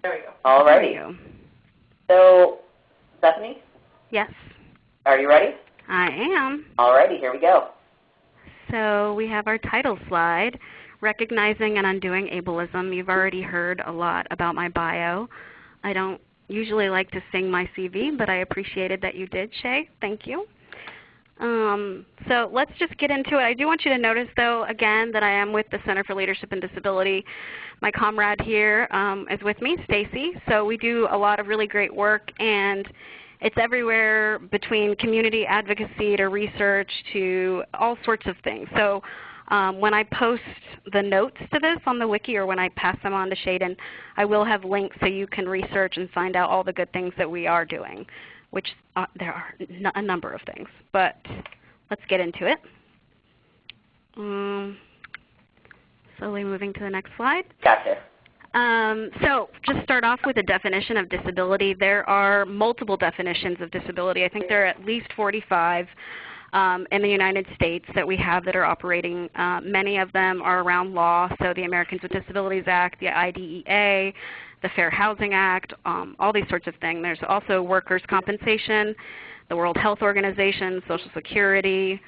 There we go. All righty. So, Bethany? Yes. Are you ready? I am. All righty, here we go. So we have our title slide, Recognizing and Undoing Ableism. You've already heard a lot about my bio. I don't usually like to sing my CV, but I appreciated that you did, Shay. Thank you. So let's just get into it. I do want you to notice, though, again, that I am with the Center for Leadership and Disability. My comrade here is with me, Stacy. So we do a lot of really great work, and it's everywhere between community advocacy to research to all sorts of things. So when I post the notes to this on the wiki or when I pass them on to Shaden, I will have links so you can research and find out all the good things that we are doing, which there are a number of things. But let's get into it. Slowly moving to the next slide. Gotcha. So just start off with a definition of disability. There are multiple definitions of disability. I think there are at least 45 in the United States that we have that are operating. Many of them are around law, so the Americans with Disabilities Act, the IDEA, the Fair Housing Act, all these sorts of things. There's also workers' compensation, the World Health Organization, Social Security.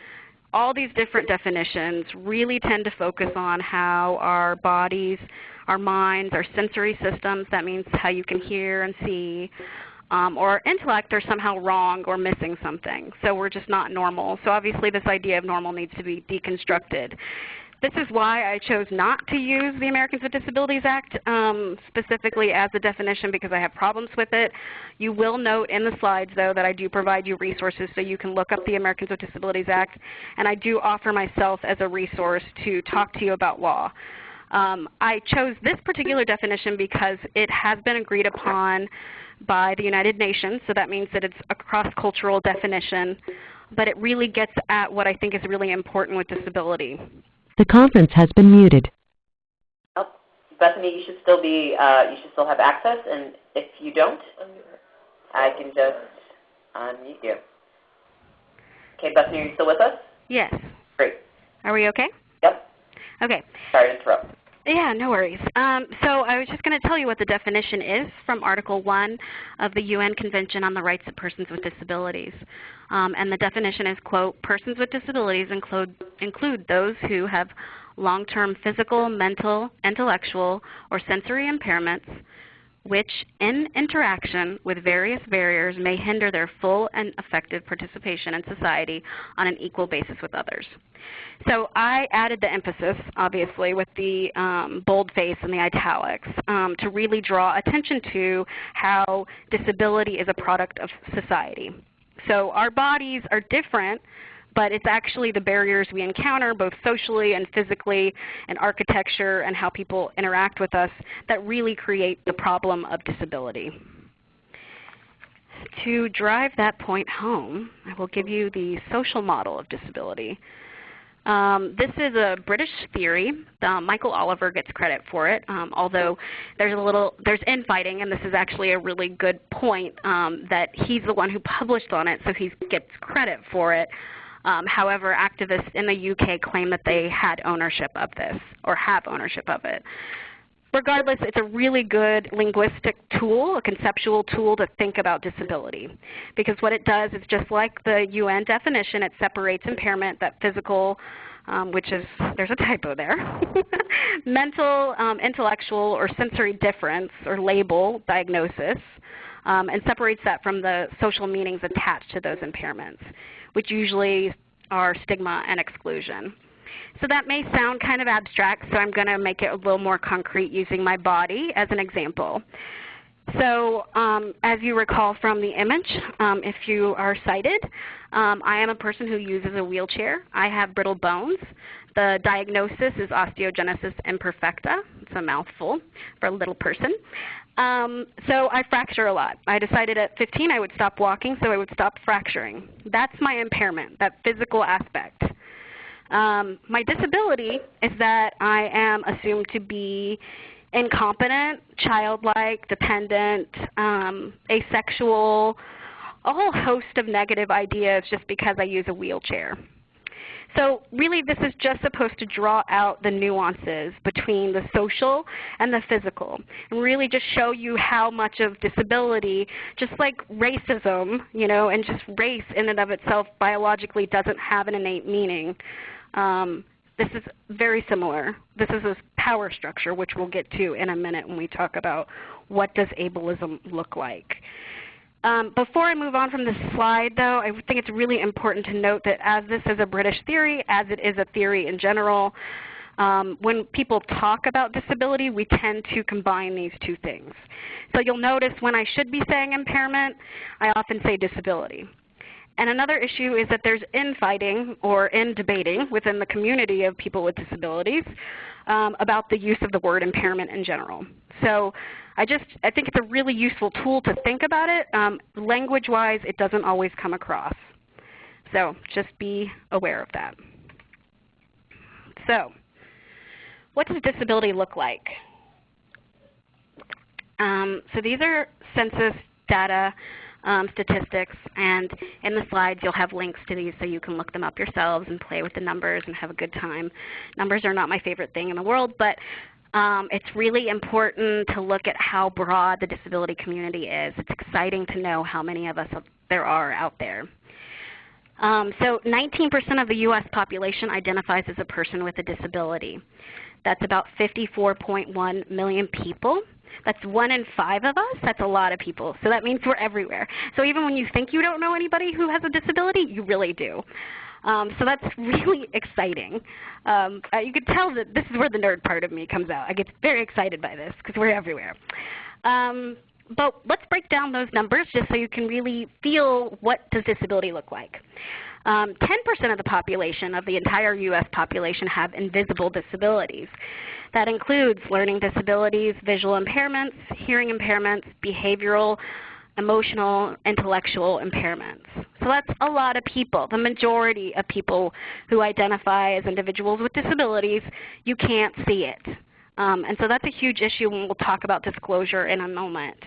All these different definitions really tend to focus on how our bodies, our minds, our sensory systems, that means how you can hear and see, or our intellect are somehow wrong or missing something. So we're just not normal. So obviously this idea of normal needs to be deconstructed. This is why I chose not to use the Americans with Disabilities Act specifically as a definition, because I have problems with it. You will note in the slides, though, that I do provide you resources so you can look up the Americans with Disabilities Act, and I do offer myself as a resource to talk to you about law. I chose this particular definition because it has been agreed upon by the United Nations, so that means that it's a cross-cultural definition, but it really gets at what I think is really important with disability. The conference has been muted. Oh, Bethany, you should still be. You should still have access, and if you don't, I can just unmute you. Okay, Bethany, are you still with us? Yes. Great. Are we okay? Yep. Okay. Sorry to interrupt. Yeah, no worries. So I was just going to tell you what the definition is from Article 1 of the UN Convention on the Rights of Persons with Disabilities. And the definition is, quote, persons with disabilities include those who have long-term physical, mental, intellectual, or sensory impairments which, in interaction with various barriers, may hinder their full and effective participation in society on an equal basis with others. So I added the emphasis, obviously, with the boldface and the italics to really draw attention to how disability is a product of society. So our bodies are different, but it's actually the barriers we encounter both socially and physically and architecture and how people interact with us that really create the problem of disability. To drive that point home, I will give you the social model of disability. This is a British theory. Michael Oliver gets credit for it, although there's infighting, and this is actually a really good point that he's the one who published on it, so he gets credit for it. However, activists in the UK claim that they had ownership of this or have ownership of it. Regardless, it's a really good linguistic tool, a conceptual tool to think about disability, because what it does is just like the UN definition, it separates impairment, that physical, which is, there's a typo there, mental, intellectual, or sensory difference or label, diagnosis, and separates that from the social meanings attached to those impairments, which usually are stigma and exclusion. So that may sound kind of abstract, so I'm going to make it a little more concrete using my body as an example. So as you recall from the image, if you are sighted, I am a person who uses a wheelchair. I have brittle bones. The diagnosis is osteogenesis imperfecta. It's a mouthful for a little person. So I fracture a lot. I decided at 15 I would stop walking, so I would stop fracturing. That's my impairment, that physical aspect. My disability is that I am assumed to be incompetent, childlike, dependent, asexual, a whole host of negative ideas just because I use a wheelchair. So really this is just supposed to draw out the nuances between the social and the physical, and really just show you how much of disability, just like racism, you know, and just race in and of itself biologically doesn't have an innate meaning. This is very similar. This is a power structure, which we'll get to in a minute when we talk about what does ableism look like. Before I move on from this slide, though, I think it's really important to note that as this is a British theory, as it is a theory in general, when people talk about disability, we tend to combine these two things. So you'll notice when I should be saying impairment, I often say disability. And another issue is that there's infighting or debating within the community of people with disabilities about the use of the word impairment in general. So I think it's a really useful tool to think about it. Language-wise, it doesn't always come across. So just be aware of that. So what does disability look like? So these are census data statistics, and in the slides you'll have links to these so you can look them up yourselves and play with the numbers and have a good time. Numbers are not my favorite thing in the world, but it's really important to look at how broad the disability community is. It's exciting to know how many of us there are out there. So 19% of the U.S. population identifies as a person with a disability. That's about 54.1 million people. That's 1 in 5 of us. That's a lot of people. So that means we're everywhere. So even when you think you don't know anybody who has a disability, you really do. So that's really exciting. You could tell that this is where the nerd part of me comes out. I get very excited by this because we're everywhere. But let's break down those numbers just so you can really feel what does disability look like. 10% of the population, of the entire U.S. population, have invisible disabilities. That includes learning disabilities, visual impairments, hearing impairments, behavioral, emotional, intellectual impairments. So that's a lot of people. The majority of people who identify as individuals with disabilities, you can't see it. And so that's a huge issue when we'll talk about disclosure in a moment.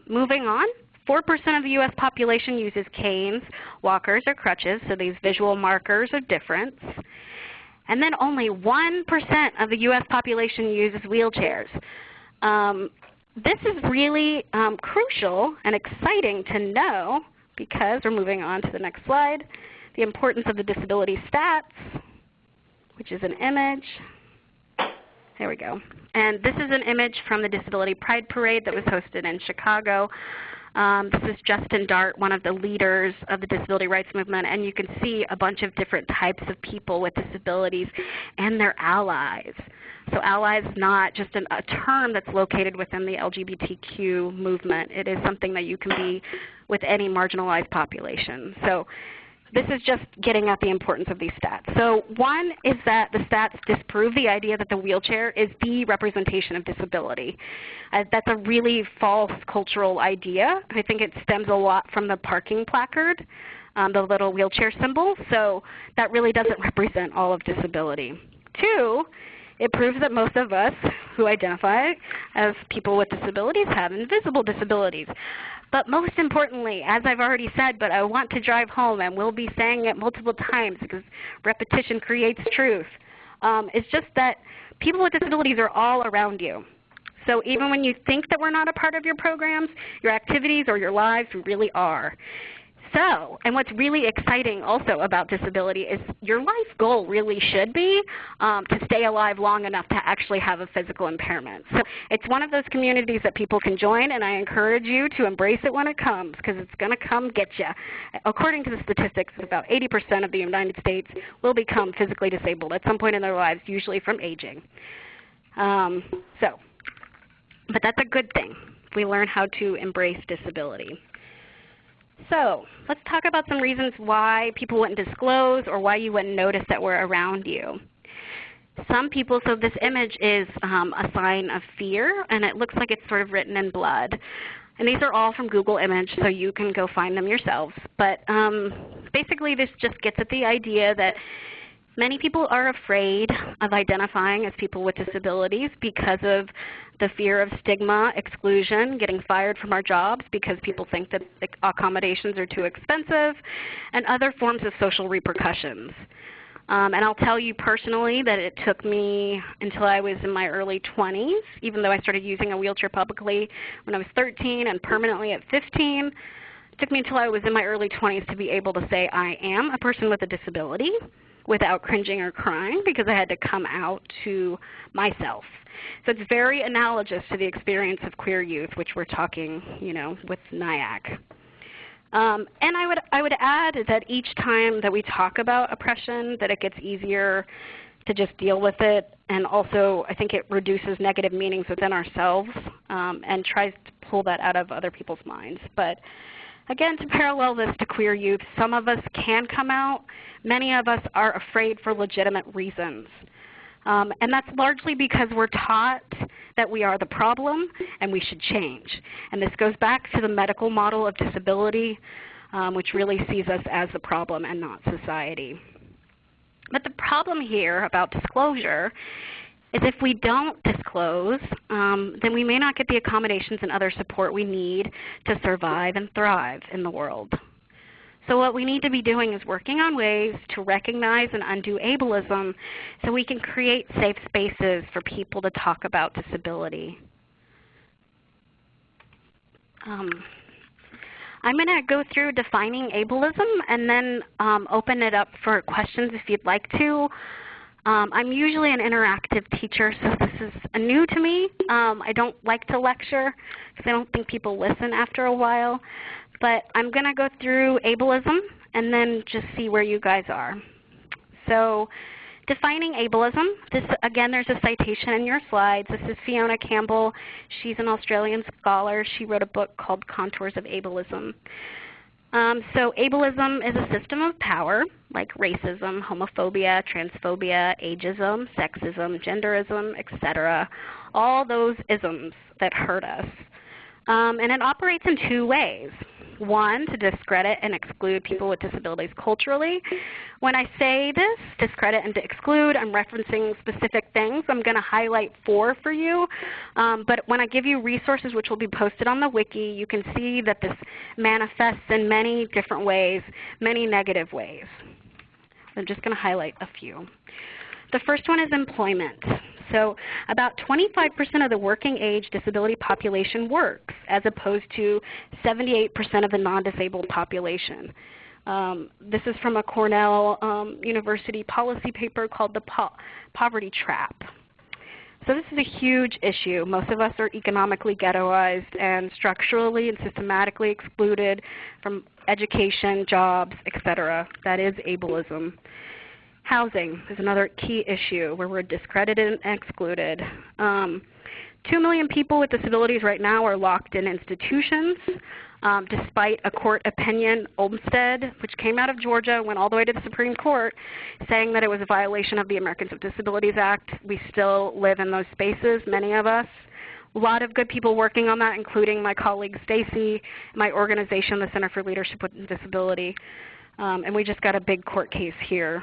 Moving on. 4% of the U.S. population uses canes, walkers, or crutches, so these visual markers of difference. And then only 1% of the U.S. population uses wheelchairs. This is really crucial and exciting to know because we're moving on to the next slide, the importance of the disability stats, which is an image. There we go. And this is an image from the Disability Pride Parade that was hosted in Chicago. This is Justin Dart, one of the leaders of the disability rights movement, and you can see a bunch of different types of people with disabilities and their allies. So allies is not just a term that's located within the LGBTQ movement. It is something that you can be with any marginalized population. So this is just getting at the importance of these stats. So one is that the stats disprove the idea that the wheelchair is the representation of disability. That's a really false cultural idea. I think it stems a lot from the parking placard, the little wheelchair symbol. So that really doesn't represent all of disability. Two, it proves that most of us who identify as people with disabilities have invisible disabilities. But most importantly, as I've already said, but I want to drive home, and we'll be saying it multiple times because repetition creates truth, it's just that people with disabilities are all around you. So even when you think that we're not a part of your programs, your activities, or your lives, we really are. So, and what's really exciting also about disability is your life goal really should be to stay alive long enough to actually have a physical impairment. So it's one of those communities that people can join, and I encourage you to embrace it when it comes because it's going to come get you. According to the statistics, about 80% of the United States will become physically disabled at some point in their lives, usually from aging. But that's a good thing. We learn how to embrace disability. So let's talk about some reasons why people wouldn't disclose or why you wouldn't notice that we're around you. Some people, so this image is a sign of fear, and it looks like it's sort of written in blood. And these are all from Google Image, so you can go find them yourselves. But basically this just gets at the idea that many people are afraid of identifying as people with disabilities because of the fear of stigma, exclusion, getting fired from our jobs because people think that accommodations are too expensive, and other forms of social repercussions. And I'll tell you personally that it took me until I was in my early 20s, even though I started using a wheelchair publicly when I was 13 and permanently at 15. It took me until I was in my early 20s to be able to say I am a person with a disability without cringing or crying, because I had to come out to myself. So it's very analogous to the experience of queer youth, which we're talking, with NIAC. And I would add that each time that we talk about oppression, that it gets easier to just deal with it, and also I think it reduces negative meanings within ourselves and tries to pull that out of other people's minds. But again, to parallel this to queer youth, some of us can come out. Many of us are afraid for legitimate reasons. And that's largely because we're taught that we are the problem and we should change. And this goes back to the medical model of disability, which really sees us as the problem and not society. But the problem here about disclosure is if we don't disclose, then we may not get the accommodations and other support we need to survive and thrive in the world. So what we need to be doing is working on ways to recognize and undo ableism so we can create safe spaces for people to talk about disability. I'm going to go through defining ableism and then open it up for questions if you'd like to. I'm usually an interactive teacher, so this is new to me. I don't like to lecture because I don't think people listen after a while. But I'm going to go through ableism and then just see where you guys are. So defining ableism, again, there's a citation in your slides. This is Fiona Campbell. She's an Australian scholar. She wrote a book called Contours of Ableism. So ableism is a system of power, like racism, homophobia, transphobia, ageism, sexism, genderism, etc., all those isms that hurt us. And it operates in two ways. One, to discredit and exclude people with disabilities culturally. When I say this, discredit and to exclude, I'm referencing specific things. I'm going to highlight 4 for you. But when I give you resources, which will be posted on the wiki, you can see that this manifests in many different ways, many negative ways. I'm just going to highlight a few. The first one is employment. So about 25% of the working age disability population works, as opposed to 78% of the non-disabled population. This is from a Cornell University policy paper called the Poverty Trap. So this is a huge issue. Most of us are economically ghettoized and structurally and systematically excluded from education, jobs, etc. That is ableism. Housing is another key issue where we're discredited and excluded. 2 million people with disabilities right now are locked in institutions, despite a court opinion, Olmstead, which came out of Georgia, went all the way to the Supreme Court, saying that it was a violation of the Americans with Disabilities Act. We still live in those spaces, many of us. A lot of good people working on that, including my colleague Stacy, my organization, the Center for Leadership with Disability. And we just got a big court case here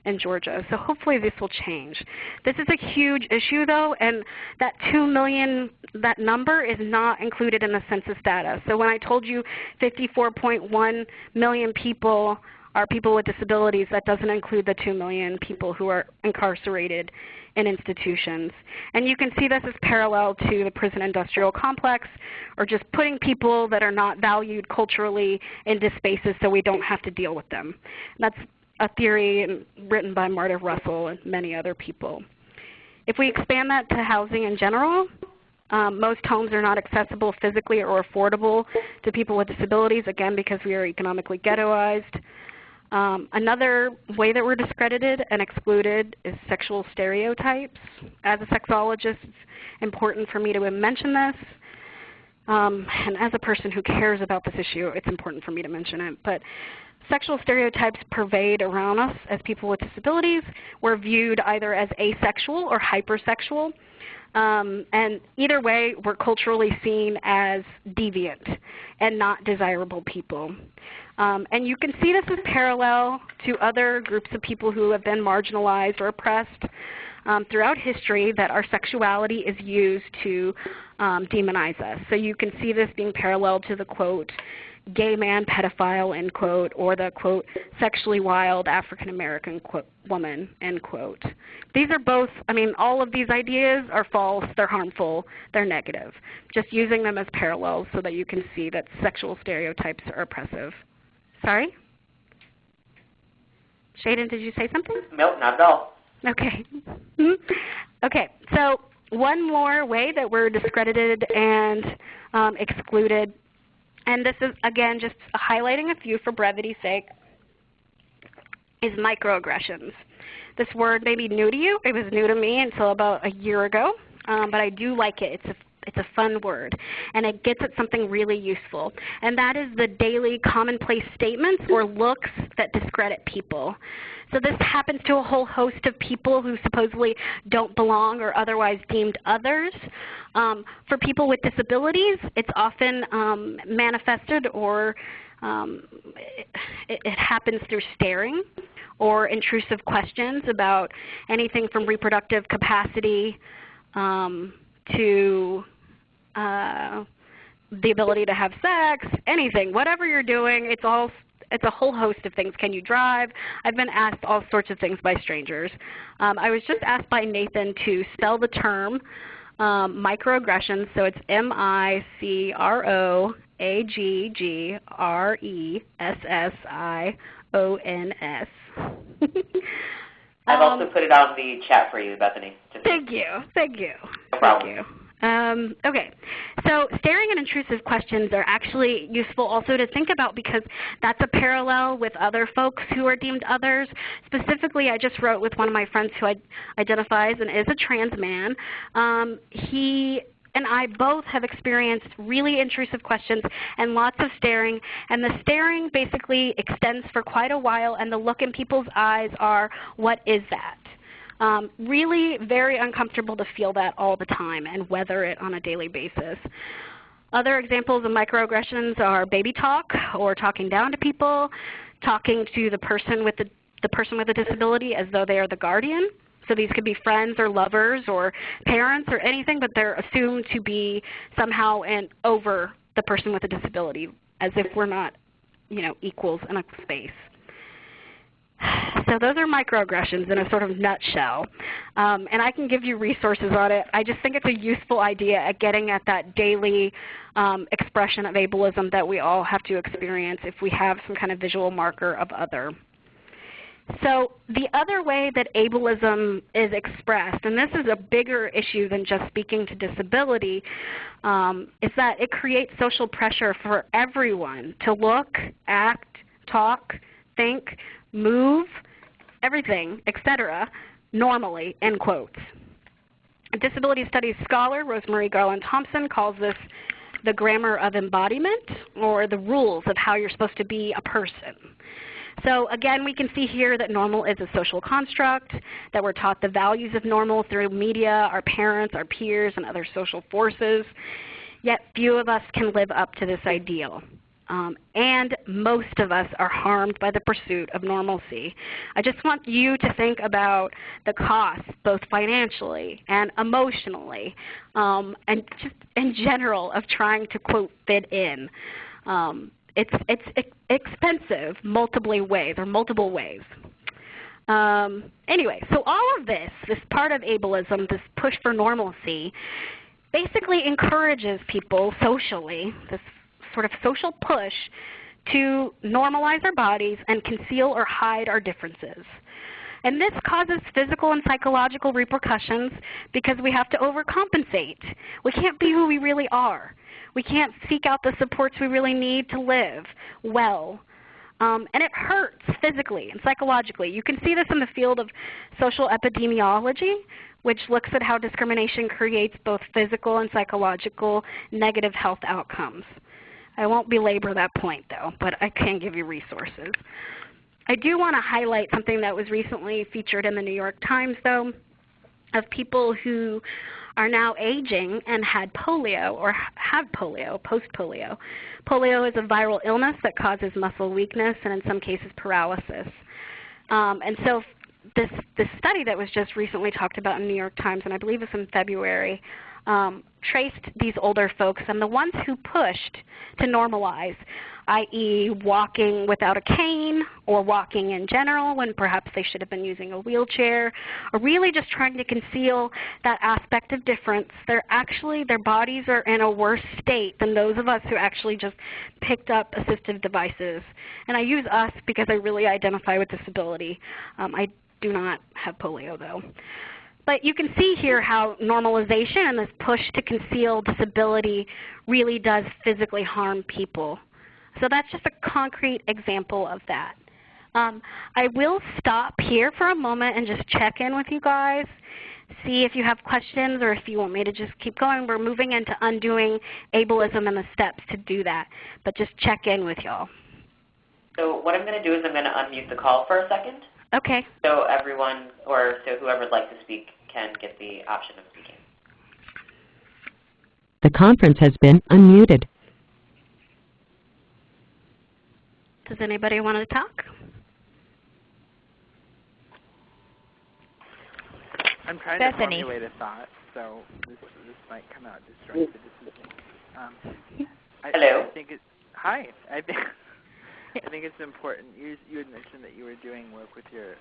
in Georgia. So hopefully this will change. This is a huge issue, though, and that 2 million, that number is not included in the census data. So when I told you 54.1 million people are people with disabilities, that doesn't include the 2 million people who are incarcerated in institutions. And you can see this is parallel to the prison industrial complex, or just putting people that are not valued culturally into spaces so we don't have to deal with them. That's a theory written by Marta Russell and many other people. If we expand that to housing in general, most homes are not accessible physically or affordable to people with disabilities, again, because we are economically ghettoized. Another way that we're discredited and excluded is sexual stereotypes. As a sexologist, it's important for me to mention this. And as a person who cares about this issue, it's important for me to mention it. But sexual stereotypes pervade around us as people with disabilities. We're viewed either as asexual or hypersexual. And either way, we're culturally seen as deviant and not desirable people. And you can see this as parallel to other groups of people who have been marginalized or oppressed. throughout history that our sexuality is used to demonize us. So you can see this being paralleled to the, quote, gay man pedophile, end quote, or the, quote, sexually wild African-American woman, end quote. These are both, I mean, all of these ideas are false, they're harmful, they're negative. Just using them as parallels so that you can see that sexual stereotypes are oppressive. Sorry? Shaden, did you say something? Nope, not at all. Okay. Okay, so one more way that we're discredited and excluded, and this is, again, just highlighting a few for brevity's sake, is microaggressions. This word may be new to you. It was new to me until about a year ago, but I do like it. It's a fun word, and it gets at something really useful, and that is the daily commonplace statements or looks that discredit people. So this happens to a whole host of people who supposedly don't belong or otherwise deemed others. For people with disabilities, it's often manifested or it happens through staring or intrusive questions about anything from reproductive capacity to the ability to have sex, anything, whatever you're doing, it's a whole host of things. Can you drive? I've been asked all sorts of things by strangers. I was just asked by Nathan to spell the term microaggressions, so it's microaggressions. I've also put it out in the chat for you, Bethany. Thank you. Thank you. No problem. Thank you. Okay, so staring and intrusive questions are actually useful also to think about because that's a parallel with other folks who are deemed others. Specifically, I just wrote with one of my friends who identifies and is a trans man. He and I both have experienced really intrusive questions and lots of staring, and the staring basically extends for quite a while, and the look in people's eyes are, what is that? Really very uncomfortable to feel that all the time and weather it on a daily basis. Other examples of microaggressions are baby talk or talking down to people, talking to the person with a disability as though they are the guardian. So these could be friends or lovers or parents or anything, but they're assumed to be somehow over the person with a disability, as if we're not, equals in a space. So those are microaggressions in a sort of nutshell. And I can give you resources on it. I just think it's a useful idea at getting at that daily expression of ableism that we all have to experience if we have some kind of visual marker of other. So the other way that ableism is expressed, and this is a bigger issue than just speaking to disability, is that it creates social pressure for everyone to look, act, talk, think, move, everything, etc., normally, end quotes. A disability studies scholar, Rosemarie Garland Thompson, calls this the grammar of embodiment, or the rules of how you're supposed to be a person. So again, we can see here that normal is a social construct, that we're taught the values of normal through media, our parents, our peers, and other social forces, yet few of us can live up to this ideal. And most of us are harmed by the pursuit of normalcy. I just want you to think about the costs, both financially and emotionally, and just in general of trying to, quote, fit in. It's expensive multiple ways. Anyway, so all of this part of ableism, this push for normalcy, basically encourages people socially, this sort of social push to normalize our bodies and conceal or hide our differences. And this causes physical and psychological repercussions because we have to overcompensate. We can't be who we really are. We can't seek out the supports we really need to live well. And it hurts physically and psychologically. You can see this in the field of social epidemiology, which looks at how discrimination creates both physical and psychological negative health outcomes. I won't belabor that point, though, but I can give you resources. I do want to highlight something that was recently featured in the New York Times, though, of people who are now aging and had polio or have polio, post-polio. Polio is a viral illness that causes muscle weakness and in some cases paralysis. And so this study that was just recently talked about in New York Times, and I believe it's in February, traced these older folks, and the ones who pushed to normalize, i.e. walking without a cane or walking in general when perhaps they should have been using a wheelchair, or really just trying to conceal that aspect of difference, their bodies are in a worse state than those of us who actually just picked up assistive devices. And I use us because I really identify with disability. I do not have polio, though. But you can see here how normalization and this push to conceal disability really does physically harm people. So that's just a concrete example of that. I will stop here for a moment and just check in with you guys, see if you have questions or if you want me to just keep going. We're moving into undoing ableism and the steps to do that, but just check in with y'all. So what I'm going to do is I'm going to unmute the call for a second. Okay. So everyone, or so whoever would like to speak can get the option of speaking. The conference has been unmuted. Does anybody want to talk? I'm trying Bethany. to formulate a thought, so this might come out disjointed. Hello. Hi. I think it's important. You had mentioned that you were doing work with your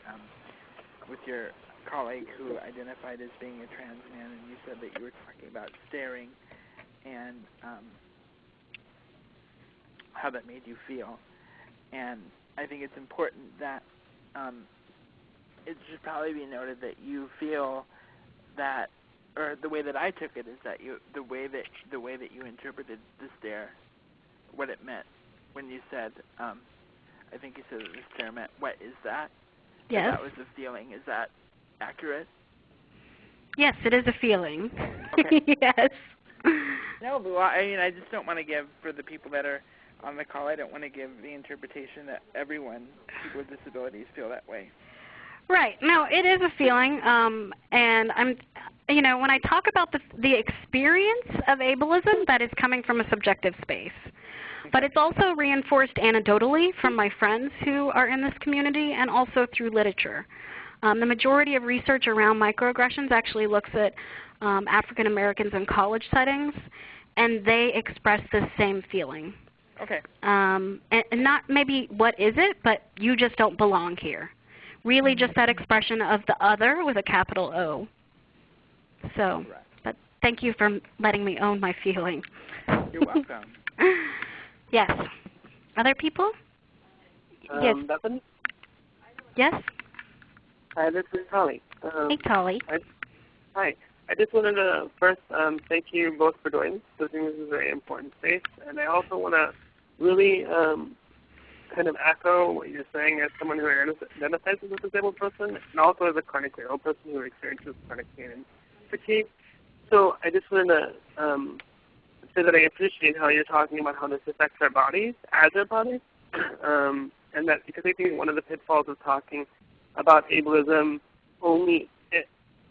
colleague who identified as being a trans man, and you said that you were talking about staring and how that made you feel. And I think it's important that it should probably be noted that you feel that, or the way that I took it is that the way that you interpreted the stare, what it meant when you said, I think you said that the stare meant, what is that? Yes. That was the feeling. Is that accurate? Yes, it is a feeling. Okay. Yes. No, but I just don't want to give, for the people that are on the call, I don't want to give the interpretation that people with disabilities feel that way. Right. No, it is a feeling, and when I talk about the experience of ableism, that is coming from a subjective space. But it's also reinforced anecdotally from my friends who are in this community and also through literature. The majority of research around microaggressions actually looks at African Americans in college settings, and they express the same feeling. Okay. And not maybe what is it, but you just don't belong here. Really just that expression of the other with a capital O. So, but thank you for letting me own my feeling. You're welcome. Yes. Other people? Yes. Bethany? Yes? Hi, this is Tolly. Hey, Tolly. Hi. I just wanted to first thank you both for doing this. I think this is a very important space. And I also want to really kind of echo what you're saying as someone who identifies as a disabled person and also as a chronically ill person who experiences chronic pain and fatigue. So I just wanted to say that I appreciate how you're talking about how this affects our bodies as our bodies. And that because I think one of the pitfalls of talking about ableism only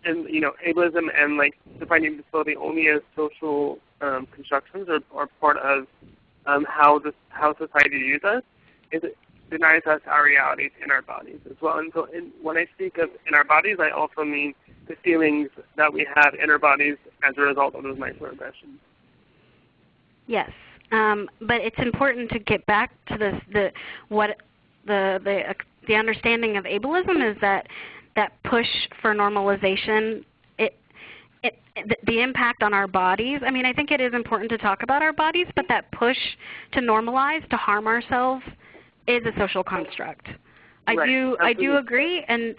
ableism and like defining disability only as social constructions or part of how society views us, is it denies us our realities in our bodies as well. And so when I speak of in our bodies, I also mean the feelings that we have in our bodies as a result of those microaggressions. Yes, but it's important to get back to the understanding of ableism is that push for normalization, the impact on our bodies. I mean, I think it is important to talk about our bodies, but that push to normalize, to harm ourselves, is a social construct. Right. I do agree, and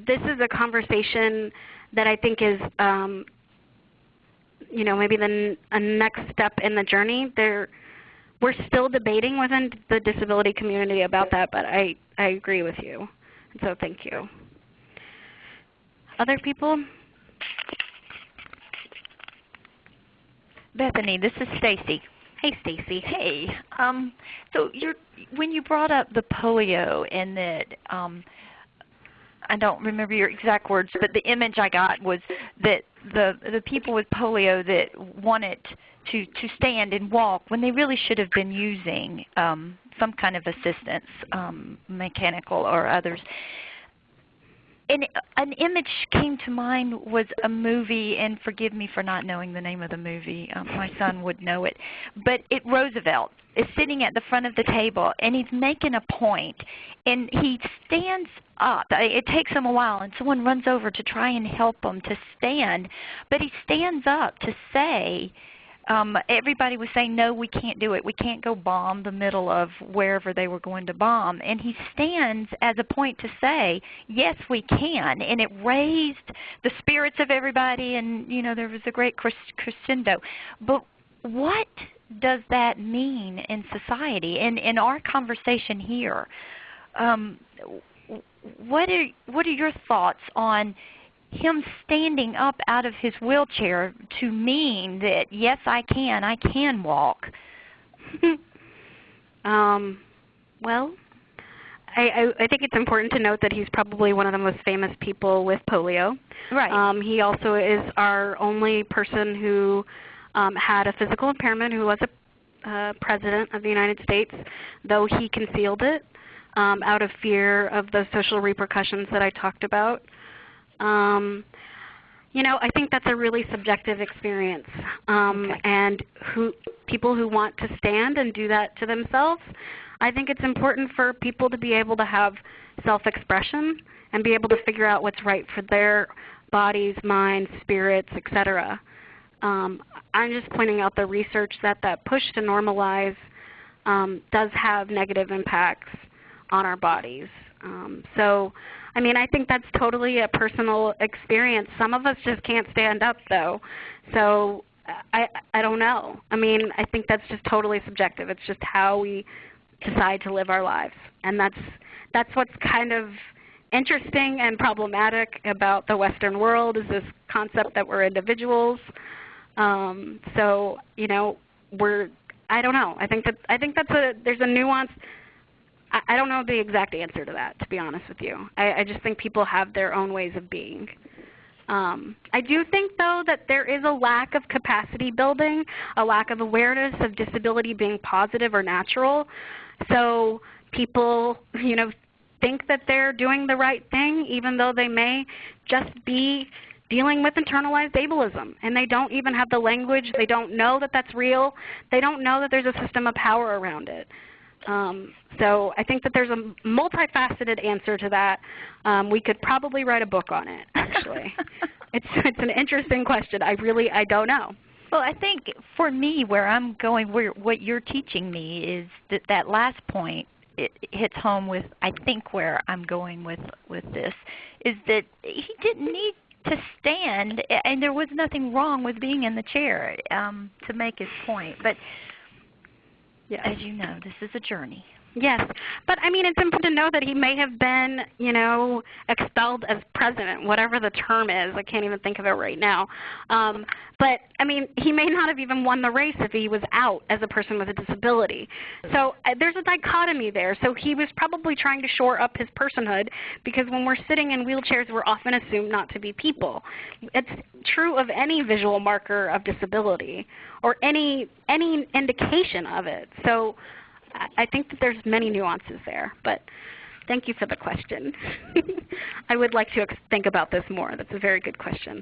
this is a conversation that I think is, maybe a next step in the journey. We're still debating within the disability community about that, but I agree with you. So thank you. Other people? Bethany, this is Stacy. Hey, Stacy. Hey. So when you brought up the polio and that, I don't remember your exact words, but the image I got was that the people with polio that wanted to stand and walk when they really should have been using some kind of assistance, mechanical or others. And an image came to mind was a movie, and forgive me for not knowing the name of the movie. My son would know it. But Roosevelt is sitting at the front of the table, and he's making a point, and he stands up. It takes him a while, and someone runs over to try and help him to stand, but he stands up to say, everybody was saying, no, we can't do it. We can't go bomb the middle of wherever they were going to bomb. And he stands as a point to say, yes, we can. And it raised the spirits of everybody, and there was a great crescendo. But what does that mean in society? And in our conversation here, what are your thoughts on him standing up out of his wheelchair to mean that, yes, I can walk? Well, I think it's important to note that he's probably one of the most famous people with polio. Right. He also is our only person who had a physical impairment who was a president of the United States, though he concealed it out of fear of the social repercussions that I talked about. I think that's a really subjective experience, Okay. and people who want to stand and do that to themselves, I think it's important for people to be able to have self-expression and be able to figure out what's right for their bodies, minds, spirits, etc. I'm just pointing out the research that push to normalize does have negative impacts on our bodies. I think that's totally a personal experience. Some of us just can't stand up, though. So I don't know. I think that's just totally subjective. It's just how we decide to live our lives. And that's what's kind of interesting and problematic about the Western world, is this concept that we're individuals. I don't know. I think there's a nuance. I don't know the exact answer to that, to be honest with you. I just think people have their own ways of being. I do think, though, that there is a lack of capacity building, a lack of awareness of disability being positive or natural. So people, think that they're doing the right thing, even though they may just be dealing with internalized ableism, and they don't even have the language. They don't know that that's real. They don't know that there's a system of power around it. So I think that there's a multifaceted answer to that. We could probably write a book on it, actually. It's an interesting question. I don't know. Well, I think for me, where I'm going, what you're teaching me is that last point, it hits home with, I think, where I'm going with this, is that he didn't need to stand, and there was nothing wrong with being in the chair to make his point. But yes, as you know, this is a journey. Yes, but it's important to know that he may have been, expelled as president, whatever the term is. I can't even think of it right now. But he may not have even won the race if he was out as a person with a disability. So there's a dichotomy there. So he was probably trying to shore up his personhood, because when we're sitting in wheelchairs, we're often assumed not to be people. It's true of any visual marker of disability or any indication of it. So I think that there's many nuances there, but thank you for the question. I would like to think about this more. That's a very good question.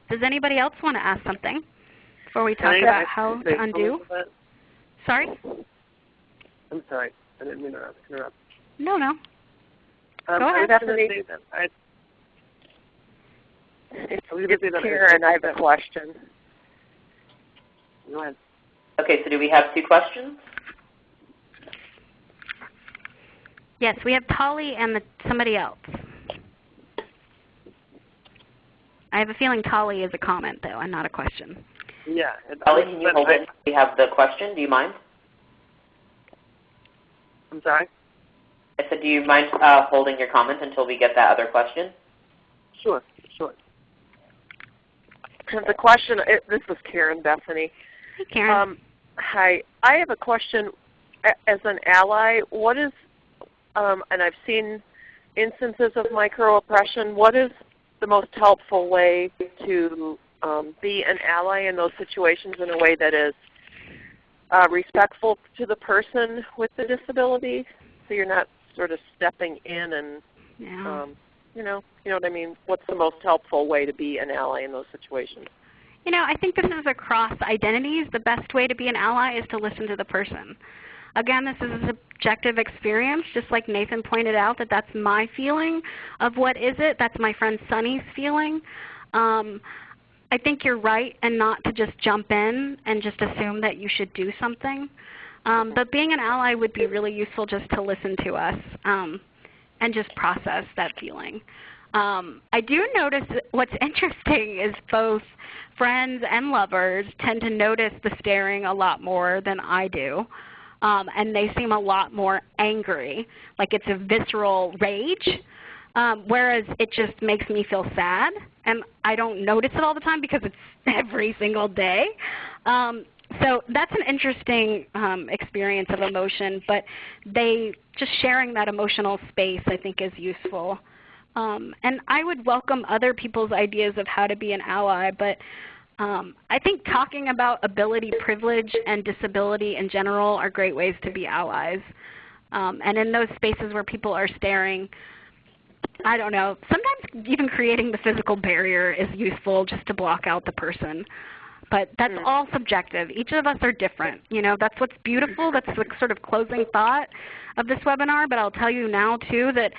Does anybody else want to ask something before we talk about how to undo? Sorry? I'm sorry. I didn't mean to interrupt. No. Go ahead. I was going to say that It's Karen. I have a question. Go ahead. Okay, so do we have 2 questions? Yes, we have Tolly and somebody else. I have a feeling Tolly is a comment, though, and not a question. Yeah. Tolly, can you hold it? We have the question. Do you mind? I'm sorry? I said, do you mind holding your comment until we get that other question? Sure. The question, this is Karen, Bethany. Hey, Karen. Hi. I have a question. As an ally, what is, and I've seen instances of microaggression, what is the most helpful way to be an ally in those situations in a way that is respectful to the person with the disability, so you're not sort of stepping in and You know what I mean? What's the most helpful way to be an ally in those situations? You know, I think this is across identities. The best way to be an ally is to listen to the person. Again, this is a subjective experience, just like Nathan pointed out that that's my feeling of what is it. That's my friend Sunny's feeling. I think you're right and not to just jump in and just assume that you should do something. But being an ally would be really useful just to listen to us and just process that feeling. I do notice that what's interesting is both friends and lovers tend to notice the staring a lot more than I do. And they seem a lot more angry, like it's a visceral rage, whereas it just makes me feel sad. And I don't notice it all the time because it's every single day. So that's an interesting experience of emotion, but just sharing that emotional space I think is useful. And I would welcome other people's ideas of how to be an ally, but I think talking about ability, privilege, and disability in general are great ways to be allies. And in those spaces where people are staring, I don't know, sometimes even creating the physical barrier is useful just to block out the person. But that's all subjective. Each of us are different. You know, that's what's beautiful. That's the sort of closing thought of this webinar. But I'll tell you now, too, that,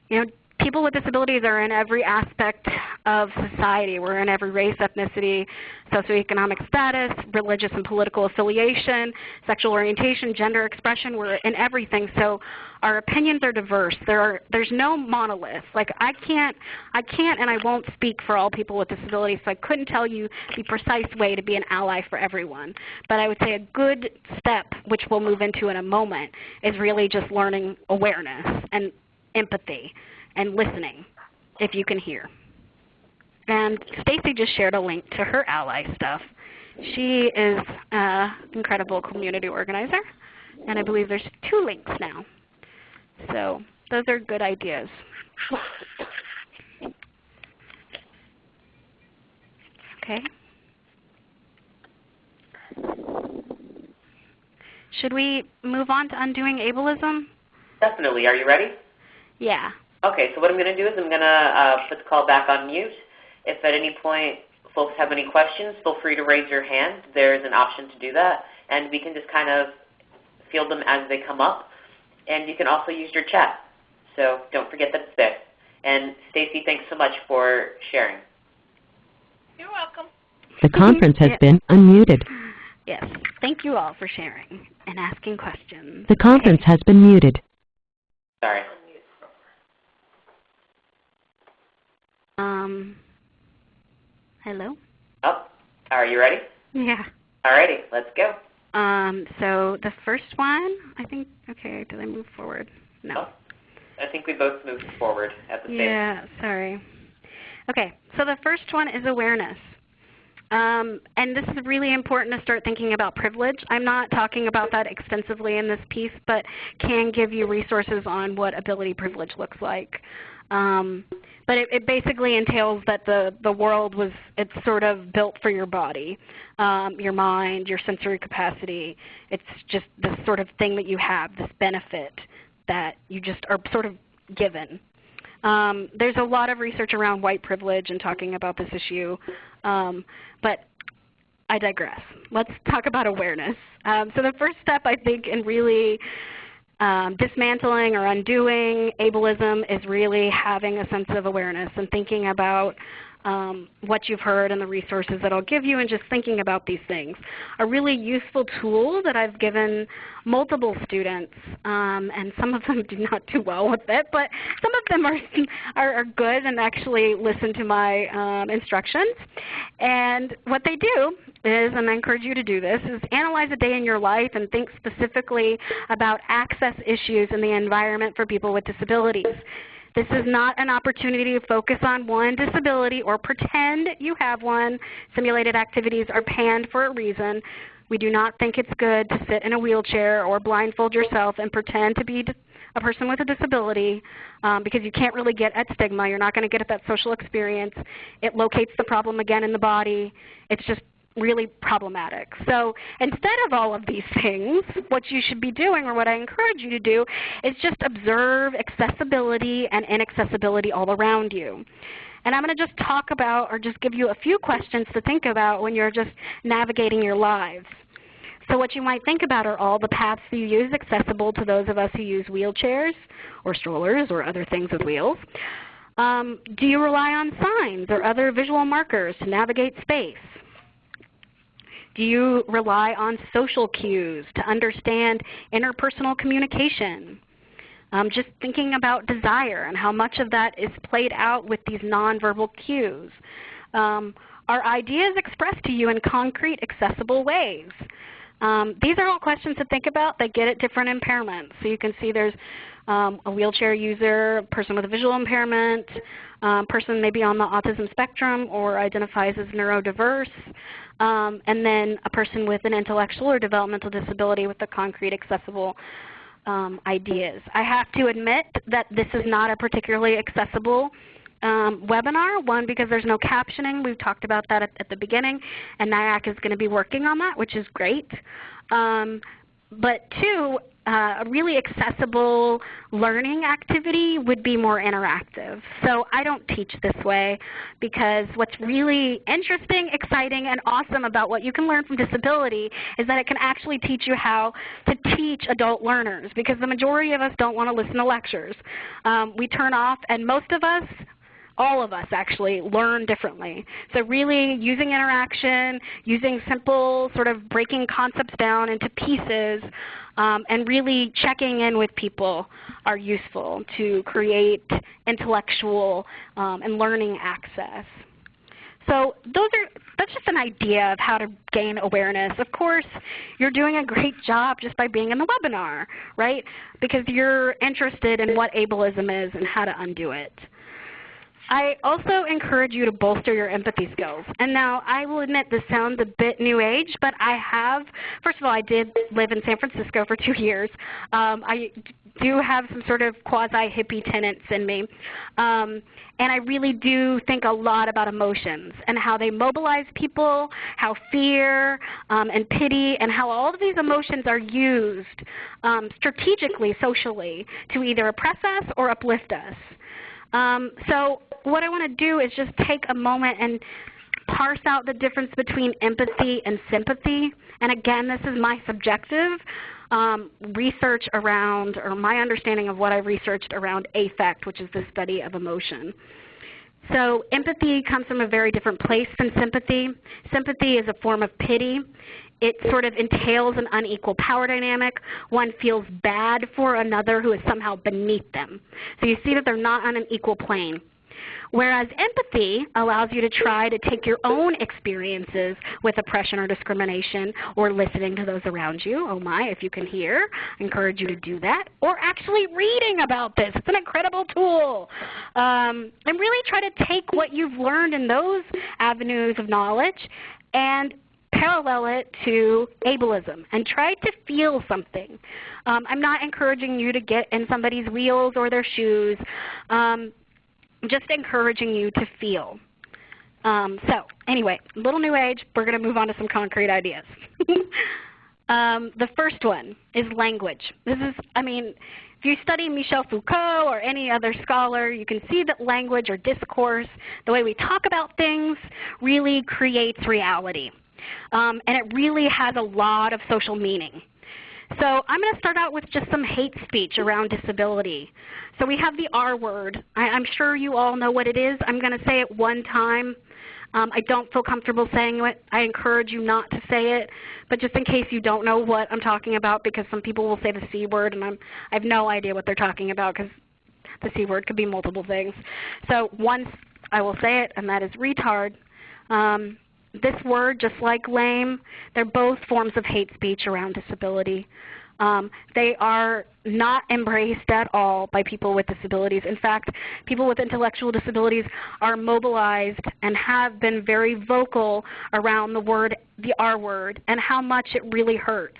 you know, people with disabilities are in every aspect of society. We're in every race, ethnicity, socioeconomic status, religious and political affiliation, sexual orientation, gender expression. We're in everything. So our opinions are diverse. There's no monolith. Like I can't and I won't speak for all people with disabilities, so I couldn't tell you the precise way to be an ally for everyone. But I would say a good step, which we'll move into in a moment, is really just learning awareness and empathy and listening, if you can hear. And Stacy just shared a link to her ally stuff. She is an incredible community organizer, and I believe there's 2 links now. So those are good ideas. Okay. Should we move on to undoing ableism? Definitely. Are you ready? Yeah. Okay, so what I'm going to do is I'm going to put the call back on mute. If at any point folks have any questions, feel free to raise your hand. There's an option to do that, and we can just kind of field them as they come up. And you can also use your chat, so don't forget that it's there. And Stacy, thanks so much for sharing. You're welcome. The conference has been unmuted. Yes. Thank you all for sharing and asking questions. The conference has been muted. Sorry. Hello? Oh, are you ready? Yeah. All righty, let's go. So the first one, I think, okay, did I move forward? No. Oh, I think we both moved forward at the same time. Yeah, sorry. Okay, so the first one is awareness. And this is really important to start thinking about privilege. I'm not talking about that extensively in this piece, but can give you resources on what ability privilege looks like. But it basically entails that the world it's sort of built for your body, your mind, your sensory capacity. It's just this sort of thing that you have, this benefit that you just are sort of given. There's a lot of research around white privilege and talking about this issue, but I digress. Let's talk about awareness. So the first step, I think, in really dismantling or undoing ableism is really having a sense of awareness and thinking about what you've heard and the resources that I'll give you, and just thinking about these things. A really useful tool that I've given multiple students, and some of them do not do well with it, but some of them are good and actually listen to my instructions. And what they do is, and I encourage you to do this, is analyze a day in your life and think specifically about access issues in the environment for people with disabilities. This is not an opportunity to focus on one disability or pretend you have one. Simulated activities are panned for a reason. We do not think it's good to sit in a wheelchair or blindfold yourself and pretend to be a person with a disability because you can't really get at stigma. You're not going to get at that social experience. It locates the problem again in the body. It's just really problematic. So instead of all of these things, what you should be doing, or what I encourage you to do, is just observe accessibility and inaccessibility all around you. And I'm going to just talk about, or just give you a few questions to think about when you're just navigating your lives. So what you might think about are all the paths you use accessible to those of us who use wheelchairs or strollers or other things with wheels. Do you rely on signs or other visual markers to navigate space? Do you rely on social cues to understand interpersonal communication? Just thinking about desire and how much of that is played out with these nonverbal cues. Are ideas expressed to you in concrete, accessible ways? These are all questions to think about that get at different impairments. So you can see there's a wheelchair user, a person with a visual impairment, person maybe on the autism spectrum or identifies as neurodiverse, and then a person with an intellectual or developmental disability with the concrete, accessible ideas. I have to admit that this is not a particularly accessible webinar, one, because there's no captioning. We've talked about that at the beginning, and NIAC is going to be working on that, which is great. But two, a really accessible learning activity would be more interactive. So I don't teach this way because what's really interesting, exciting, and awesome about what you can learn from disability is that it can actually teach you how to teach adult learners, because the majority of us don't want to listen to lectures. We turn off, and most of us, all of us actually, learn differently. So really using interaction, using simple sort of breaking concepts down into pieces, and really checking in with people are useful to create intellectual and learning access. So that's just an idea of how to gain awareness. Of course, you're doing a great job just by being in the webinar, right? Because you're interested in what ableism is and how to undo it. I also encourage you to bolster your empathy skills. And now I will admit this sounds a bit new age, but I have, first of all, I did live in San Francisco for 2 years. I do have some sort of quasi-hippie tenets in me. And I really do think a lot about emotions and how they mobilize people, how fear and pity, and how all of these emotions are used strategically, socially, to either oppress us or uplift us. So what I want to do is just take a moment and parse out the difference between empathy and sympathy. And again, this is my subjective research around, or my understanding of what I've researched around affect, which is the study of emotion. So empathy comes from a very different place than sympathy. Sympathy is a form of pity. It sort of entails an unequal power dynamic. One feels bad for another who is somehow beneath them. So you see that they're not on an equal plane. Whereas empathy allows you to try to take your own experiences with oppression or discrimination, or listening to those around you. Oh my, if you can hear, I encourage you to do that. Or actually reading about this. It's an incredible tool. And really try to take what you've learned in those avenues of knowledge and parallel it to ableism and try to feel something. I'm not encouraging you to get in somebody's wheels or their shoes. Just encouraging you to feel. So anyway, a little new age. We're going to move on to some concrete ideas. The first one is language. This is, I mean, if you study Michel Foucault or any other scholar, you can see that language or discourse, the way we talk about things, really creates reality. And it really has a lot of social meaning. So I'm going to start out with just some hate speech around disability. So we have the R word. I'm sure you all know what it is. I'm going to say it one time. I don't feel comfortable saying it. I encourage you not to say it. But just in case you don't know what I'm talking about, because some people will say the C word, and I have no idea what they're talking about, because the C word could be multiple things. So once I will say it, and that is retard. This word, just like lame, they're both forms of hate speech around disability. They are not embraced at all by people with disabilities. In fact, people with intellectual disabilities are mobilized and have been very vocal around the word, the R word, and how much it really hurts.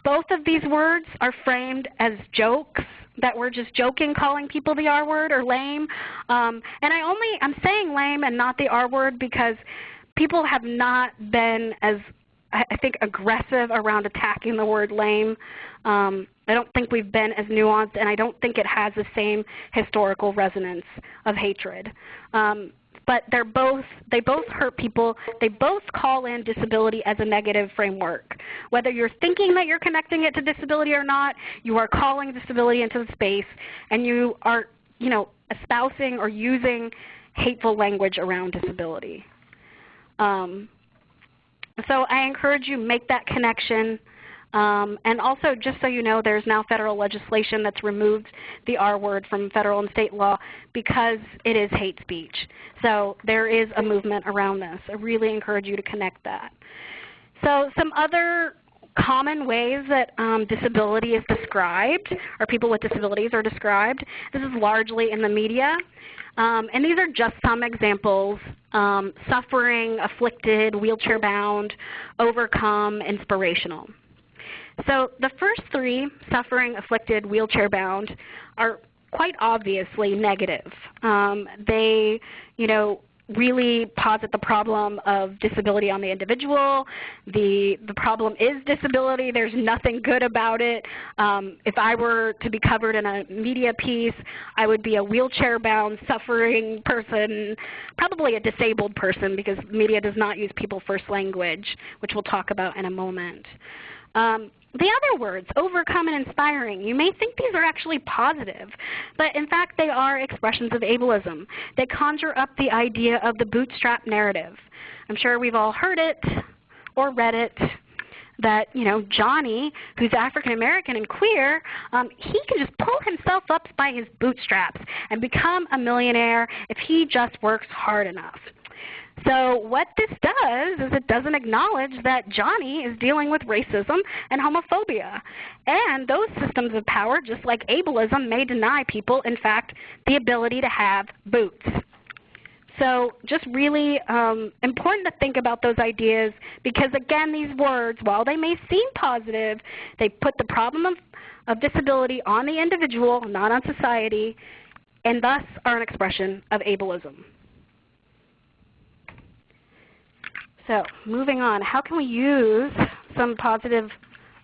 Both of these words are framed as jokes, that we're just joking calling people the R word or lame. And I'm saying lame and not the R word because people have not been as, I think, aggressive around attacking the word lame. I don't think we've been as nuanced, and I don't think it has the same historical resonance of hatred. But they both hurt people. They both call in disability as a negative framework. Whether you're thinking that you're connecting it to disability or not, you are calling disability into the space, and you are, espousing or using hateful language around disability. So I encourage you, make that connection. And also, just so you know, there's now federal legislation that's removed the R word from federal and state law because it is hate speech. So there is a movement around this. I really encourage you to connect that. So some other common ways that disability is described, or people with disabilities are described. This is largely in the media. And these are just some examples: suffering, afflicted, wheelchair-bound, overcome, inspirational. So the first three, suffering, afflicted, wheelchair-bound, are quite obviously negative. They, really posit the problem of disability on the individual. The problem is disability. There's nothing good about it. If I were to be covered in a media piece, I would be a wheelchair-bound, suffering person, probably a disabled person, because media does not use people first language, which we'll talk about in a moment. The other words, overcome and inspiring, you may think these are actually positive, but in fact they are expressions of ableism. They conjure up the idea of the bootstrap narrative. I'm sure we've all heard it or read it, that Johnny, who's African American and queer, he can just pull himself up by his bootstraps and become a millionaire if he just works hard enough. So what this does is it doesn't acknowledge that Johnny is dealing with racism and homophobia. And those systems of power, just like ableism, may deny people, in fact, the ability to have boots. So just really important to think about those ideas because, again, these words, while they may seem positive, they put the problem of disability on the individual, not on society, and thus are an expression of ableism. So moving on, how can we use some positive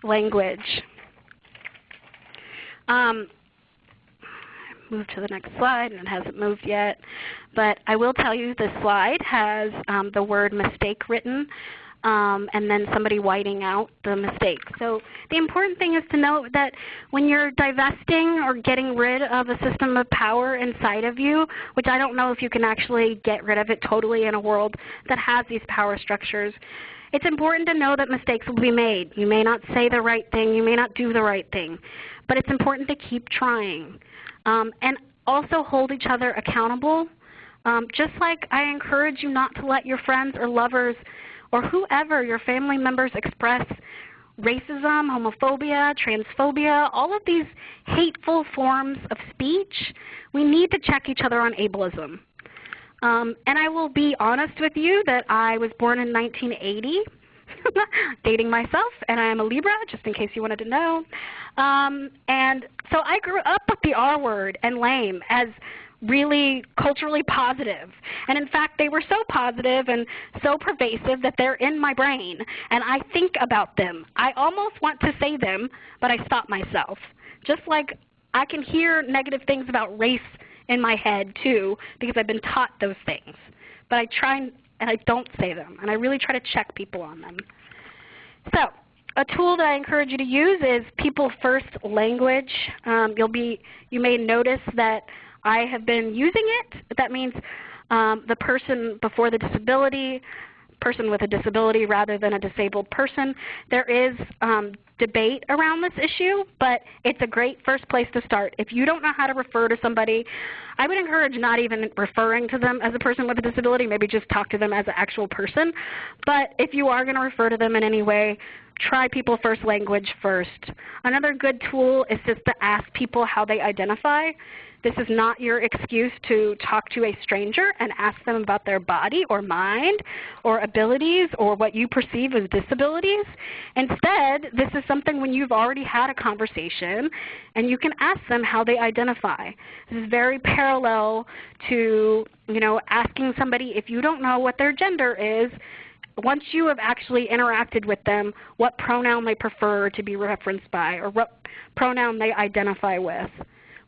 language? Move to the next slide, and it hasn't moved yet. But I will tell you this slide has the word mistake written, and then somebody whiting out the mistake. So the important thing is to note that when you're divesting or getting rid of a system of power inside of you, which I don't know if you can actually get rid of it totally in a world that has these power structures, it's important to know that mistakes will be made. You may not say the right thing, you may not do the right thing, but it's important to keep trying. And also hold each other accountable. Just like I encourage you not to let your friends or lovers or whoever, your family members, express racism, homophobia, transphobia, all of these hateful forms of speech, we need to check each other on ableism. And I will be honest with you that I was born in 1980, dating myself, and I am a Libra, just in case you wanted to know. And so I grew up with the R word and lame as really culturally positive. And in fact, they were so positive and so pervasive that they're in my brain, and I think about them. I almost want to say them, but I stop myself. Just like I can hear negative things about race in my head too, because I've been taught those things. But I try and I don't say them, and I really try to check people on them. So a tool that I encourage you to use is people first language. You may notice that I have been using it. That means the person before the disability, person with a disability rather than a disabled person. There is debate around this issue, but it's a great first place to start. If you don't know how to refer to somebody, I would encourage not even referring to them as a person with a disability, maybe just talk to them as an actual person. But if you are going to refer to them in any way, try people first language first. Another good tool is just to ask people how they identify. This is not your excuse to talk to a stranger and ask them about their body or mind or abilities or what you perceive as disabilities. Instead, this is something when you've already had a conversation and you can ask them how they identify. This is very parallel to, asking somebody if you don't know what their gender is, once you have actually interacted with them, what pronoun they prefer to be referenced by or what pronoun they identify with.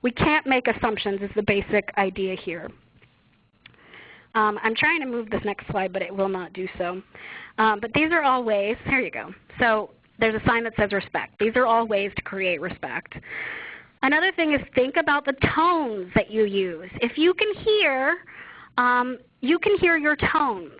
We can't make assumptions is the basic idea here. I'm trying to move this next slide, but it will not do so. But these are all ways. Here you go. So there's a sign that says respect. These are all ways to create respect. Another thing is think about the tones that you use. If you can hear your tones.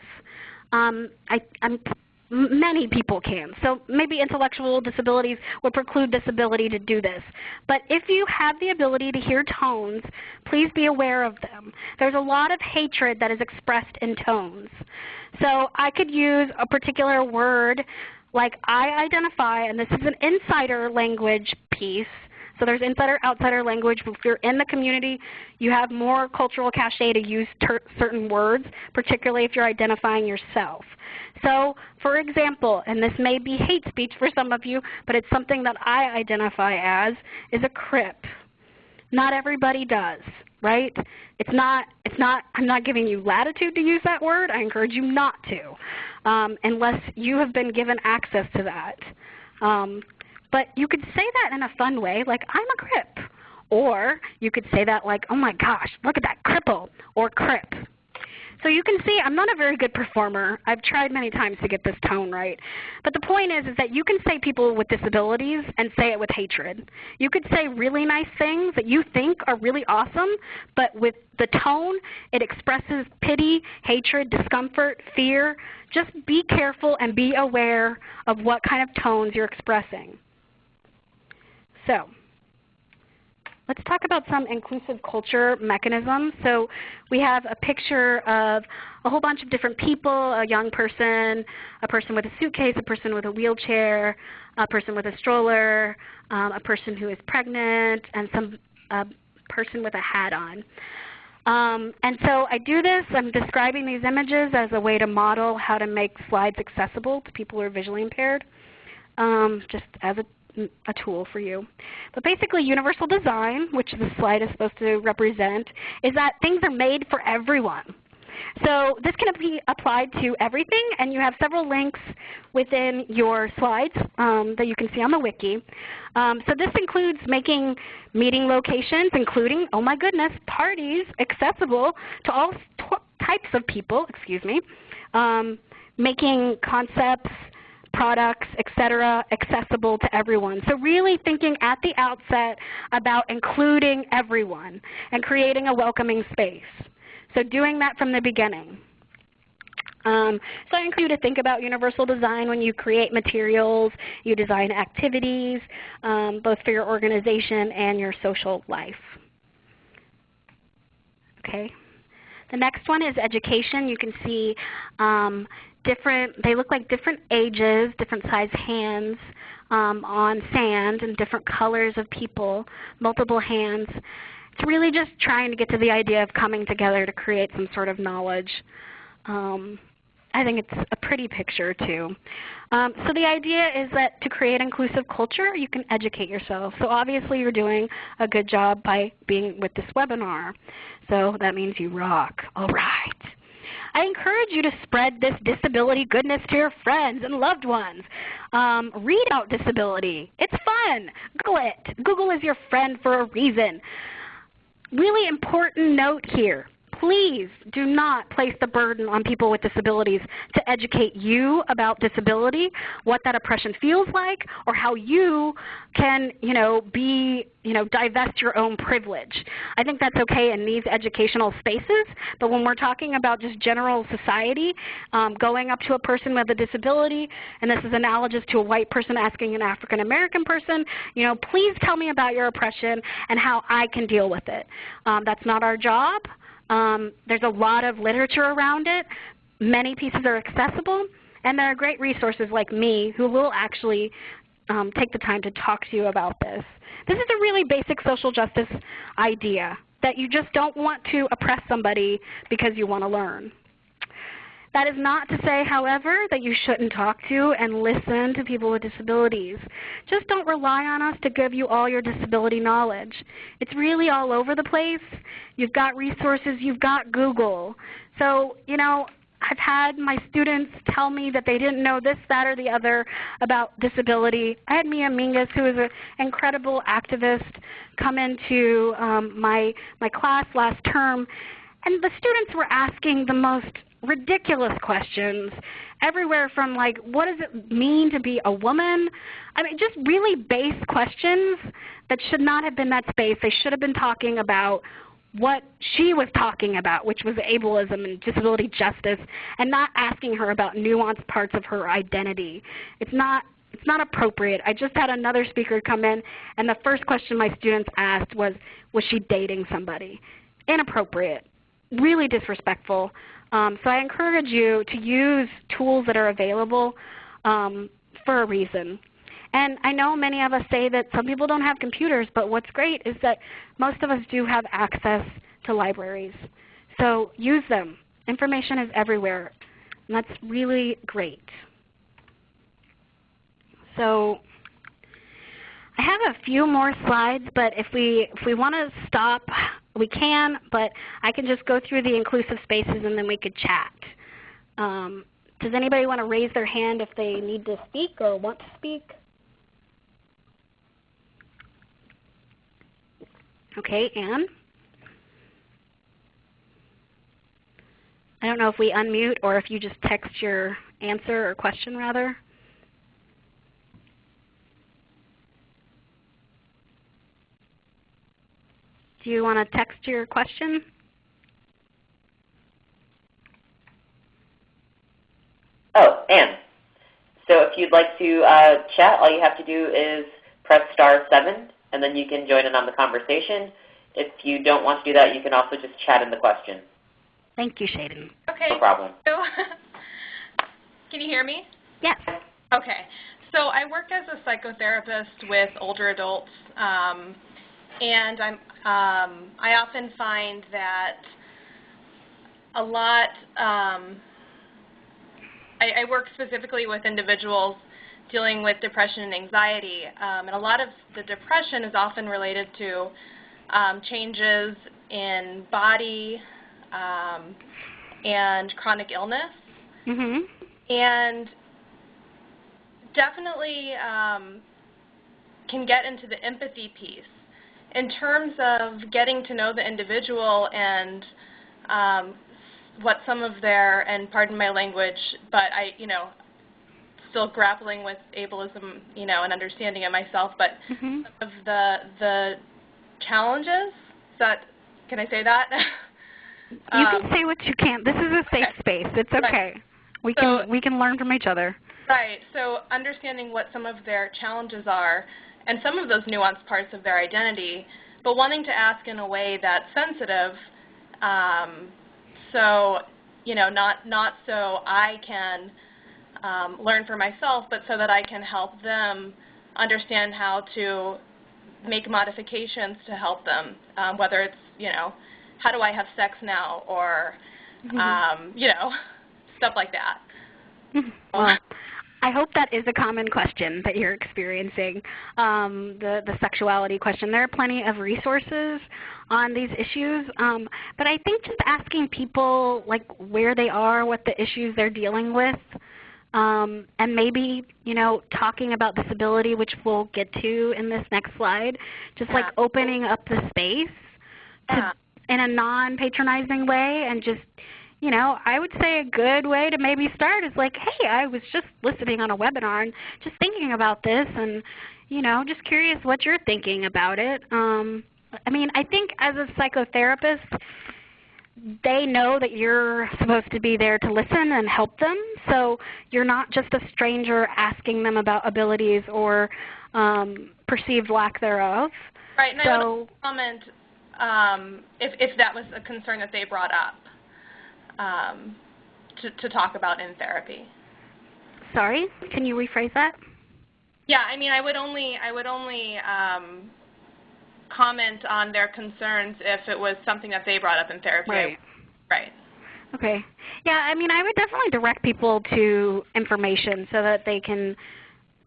Many people can. So maybe intellectual disabilities would preclude this ability to do this. But if you have the ability to hear tones, please be aware of them. There's a lot of hatred that is expressed in tones. So I could use a particular word like I identify, and this is an insider language piece. So there's insider-outsider language. If you're in the community, you have more cultural cachet to use certain words, particularly if you're identifying yourself. So, for example, and this may be hate speech for some of you, but it's something that I identify as, is a crip. Not everybody does, right? I'm not giving you latitude to use that word. I encourage you not to, unless you have been given access to that. But you could say that in a fun way, like, I'm a crip. Or you could say that like, oh my gosh, look at that cripple, or crip. So you can see I'm not a very good performer. I've tried many times to get this tone right. But the point is that you can say people with disabilities and say it with hatred. You could say really nice things that you think are really awesome, but with the tone, it expresses pity, hatred, discomfort, fear. Just be careful and be aware of what kind of tones you're expressing. So let's talk about some inclusive culture mechanisms. So we have a picture of a whole bunch of different people, a young person, a person with a suitcase, a person with a wheelchair, a person with a stroller, a person who is pregnant, and a person with a hat on. And so I do this. I'm describing these images as a way to model how to make slides accessible to people who are visually impaired, just as a tool for you. But basically universal design, which this slide is supposed to represent, is that things are made for everyone. So this can be applied to everything, and you have several links within your slides that you can see on the wiki. So this includes making meeting locations, including, oh my goodness, parties, accessible to all types of people, making concepts, products, etc., accessible to everyone. So really thinking at the outset about including everyone and creating a welcoming space. So doing that from the beginning. So I encourage you to think about universal design when you create materials, you design activities, both for your organization and your social life. Okay. The next one is education. You can see they look like different ages, different size hands on sand, and different colors of people, multiple hands. It's really just trying to get to the idea of coming together to create some sort of knowledge. I think it's a pretty picture too. So the idea is that to create inclusive culture, you can educate yourself. So obviously you're doing a good job by being with this webinar. So that means you rock. All right. I encourage you to spread this disability goodness to your friends and loved ones. Read about disability. It's fun. Google it. Google is your friend for a reason. Really important note here. Please do not place the burden on people with disabilities to educate you about disability, what that oppression feels like, or how you can, divest your own privilege. I think that's okay in these educational spaces, but when we're talking about just general society, going up to a person with a disability, and this is analogous to a white person asking an African American person, please tell me about your oppression and how I can deal with it. That's not our job. There's a lot of literature around it. Many pieces are accessible. And there are great resources like me who will actually take the time to talk to you about this. This is a really basic social justice idea, that you just don't want to oppress somebody because you want to learn. That is not to say, however, that you shouldn't talk to and listen to people with disabilities. Just don't rely on us to give you all your disability knowledge. It's really all over the place. You've got resources. You've got Google. So, you know, I've had my students tell me that they didn't know this, that, or the other about disability. I had Mia Mingus, who is an incredible activist, come into my class last term, and the students were asking the most ridiculous questions, everywhere from like, what does it mean to be a woman? I mean, just really base questions that should not have been that space. They should have been talking about what she was talking about, which was ableism and disability justice, and not asking her about nuanced parts of her identity. It's not appropriate. I just had another speaker come in, and the first question my students asked was she dating somebody? Inappropriate, really disrespectful. So I encourage you to use tools that are available for a reason. And I know many of us say that some people don't have computers, but what's great is that most of us do have access to libraries. So use them. Information is everywhere, and that's really great. So I have a few more slides, but if we want to stop, we can, but I can just go through the inclusive spaces and then we could chat. Does anybody want to raise their hand if they need to speak or want to speak? Okay, Anne? I don't know if we unmute or if you just text your answer or question, rather. Do you want to text your question? Oh, Anne. So if you'd like to chat, all you have to do is press *7, and then you can join in on the conversation. If you don't want to do that, you can also just chat in the question. Thank you, Shaden. Okay. No problem. So, can you hear me? Yes. Okay. So I work as a psychotherapist with older adults, and I often find that a lot, I work specifically with individuals dealing with depression and anxiety, and a lot of the depression is often related to changes in body and chronic illness. Mm-hmm. And definitely can get into the empathy piece in terms of getting to know the individual and what some of their, and pardon my language, but I, still grappling with ableism, and understanding it myself, but Mm-hmm. some of the challenges that, can I say that? You can say what you can. This is a safe space. It's okay. Right. We can learn from each other. Right. So understanding what some of their challenges are and some of those nuanced parts of their identity, but wanting to ask in a way that's sensitive, so not so I can learn for myself, but so that I can help them understand how to make modifications to help them, whether it's how do I have sex now, or stuff like that. Well, I hope that is a common question that you're experiencing, the sexuality question. There are plenty of resources on these issues, but I think just asking people like where they are, what the issues they're dealing with, and maybe talking about disability, which we'll get to in this next slide, just like opening up the space to, in a non-patronizing way, and just I would say a good way to maybe start is like, hey, I was just listening on a webinar and just thinking about this, and just curious what you're thinking about it. I mean, I think as a psychotherapist, they know that you're supposed to be there to listen and help them, so you're not just a stranger asking them about abilities or perceived lack thereof. Right, and I would comment if that was a concern that they brought up to talk about in therapy. Sorry, can you rephrase that? Yeah, I mean, I would only comment on their concerns if it was something that they brought up in therapy. Right. Right. Okay. Yeah, I mean, I would definitely direct people to information so that they can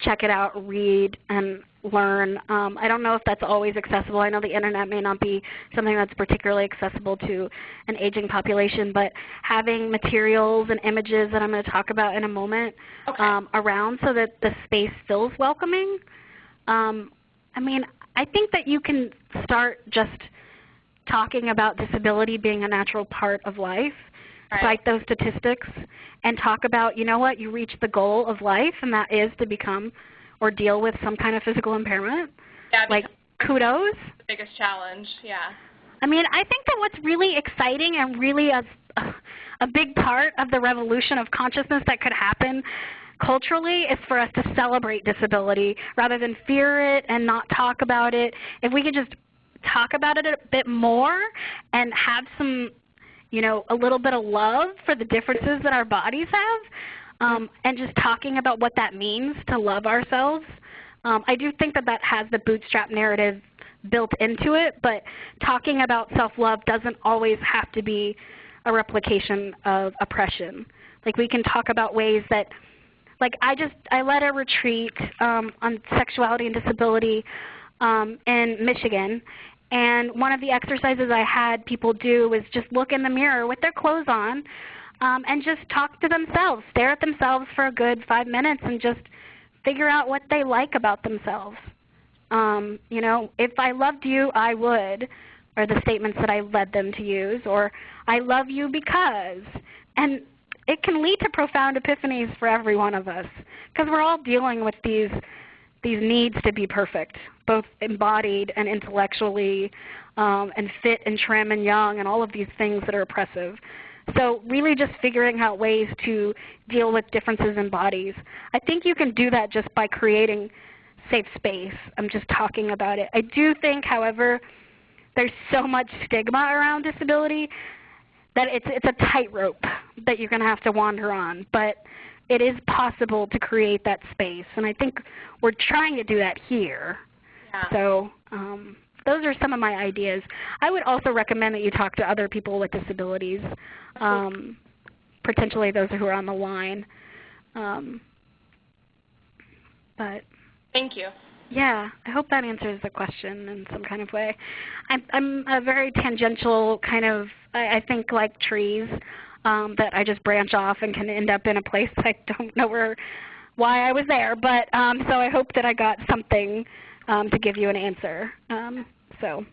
check it out, read, and learn. I don't know if that's always accessible. I know the internet may not be something that's particularly accessible to an aging population, but having materials and images that I'm going to talk about in a moment around so that the space feels welcoming. I mean, I think that you can start just talking about disability being a natural part of life, cite those statistics, and talk about, you know what, you reached the goal of life, and that is to become or deal with some kind of physical impairment. Yeah, like, kudos. The biggest challenge, yeah. I mean, I think that what's really exciting and really a big part of the revolution of consciousness that could happen culturally is for us to celebrate disability rather than fear it and not talk about it. If we could just talk about it a bit more and have some, you know, a little bit of love for the differences that our bodies have, and just talking about what that means to love ourselves. I do think that that has the bootstrap narrative built into it, but talking about self-love doesn't always have to be a replication of oppression. Like, we can talk about ways that, like, I led a retreat on sexuality and disability in Michigan, and one of the exercises I had people do was just look in the mirror with their clothes on and just talk to themselves, stare at themselves for a good 5 minutes and just figure out what they like about themselves. You know, if I loved you, I would, are the statements that I led them to use, or I love you because. And it can lead to profound epiphanies for every one of us, because we're all dealing with these needs to be perfect, both embodied and intellectually, and fit and trim and young and all of these things that are oppressive. So really just figuring out ways to deal with differences in bodies. I think you can do that just by creating safe space. I'm just talking about it. I do think, however, there's so much stigma around disability that it's a tightrope that you're going to have to wander on. But it is possible to create that space, and I think we're trying to do that here. Yeah. So those are some of my ideas. I would also recommend that you talk to other people with disabilities, potentially those who are on the line. But thank you. Yeah, I hope that answers the question in some kind of way. I'm a very tangential kind of, I think, like trees, that I just branch off and can end up in a place I don't know why I was there. But so I hope that I got something to give you an answer. Does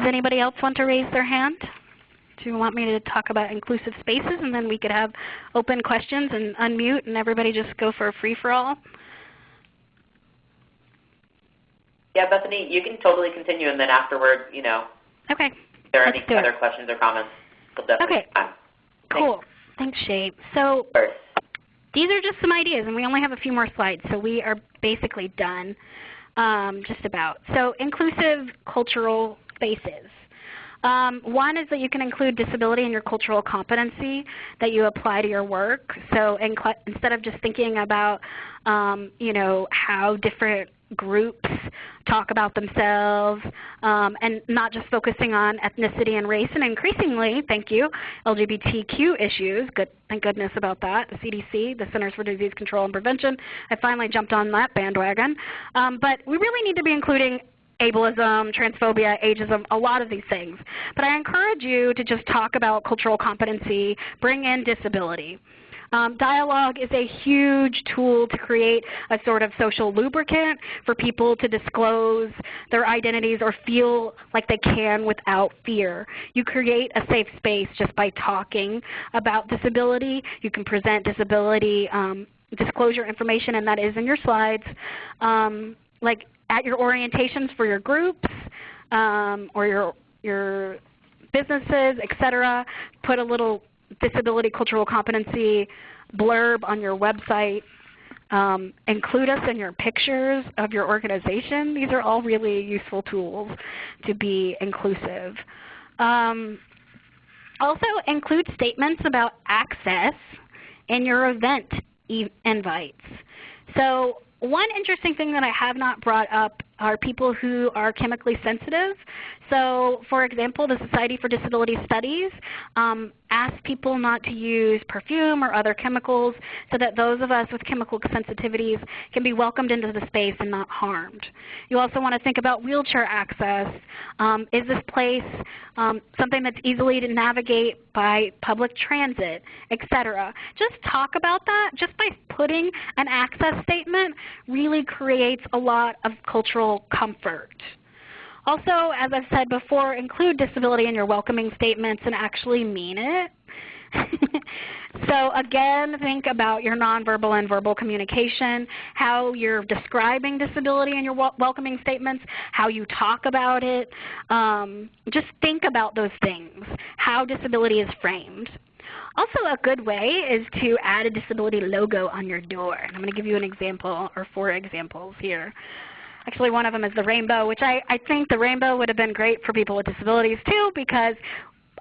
anybody else want to raise their hand? Do you want me to talk about inclusive spaces, and then we could have open questions and unmute and everybody just go for a free-for-all? Yeah, Bethany, you can totally continue, and then afterward, you know, okay. if there are Let's any other questions or comments, we'll definitely Cool. Thanks, Shay. So these are just some ideas, and we only have a few more slides, so we are basically done, just about. So inclusive cultural spaces. One is that you can include disability in your cultural competency that you apply to your work. So instead of just thinking about, you know, how different groups talk about themselves, and not just focusing on ethnicity and race, and increasingly, thank you, LGBTQ issues. Thank goodness about that. The CDC, the Centers for Disease Control and Prevention, I finally jumped on that bandwagon. But we really need to be including ableism, transphobia, ageism, a lot of these things. But I encourage you to just talk about cultural competency, bring in disability. Dialogue is a huge tool to create a sort of social lubricant for people to disclose their identities or feel like they can without fear. You create a safe space just by talking about disability. You can present disability disclosure information, and that is in your slides. Like at your orientations for your groups or your businesses, etc., put a little disability cultural competency blurb on your website. Include us in your pictures of your organization. These are all really useful tools to be inclusive. Also include statements about access in your event invites. So one interesting thing that I have not brought up are people who are chemically sensitive. So, for example, the Society for Disability Studies asks people not to use perfume or other chemicals so that those of us with chemical sensitivities can be welcomed into the space and not harmed. You also want to think about wheelchair access. Is this place something that's easily to navigate by public transit, etc.? Just talk about that. Just by putting an access statement really creates a lot of cultural comfort. Also, as I've said before, include disability in your welcoming statements and actually mean it. So again, think about your nonverbal and verbal communication, how you're describing disability in your welcoming statements, how you talk about it. Just think about those things, how disability is framed. Also, a good way is to add a disability logo on your door. And I'm going to give you an example, or 4 examples here. Actually, one of them is the rainbow, which I think the rainbow would have been great for people with disabilities too, because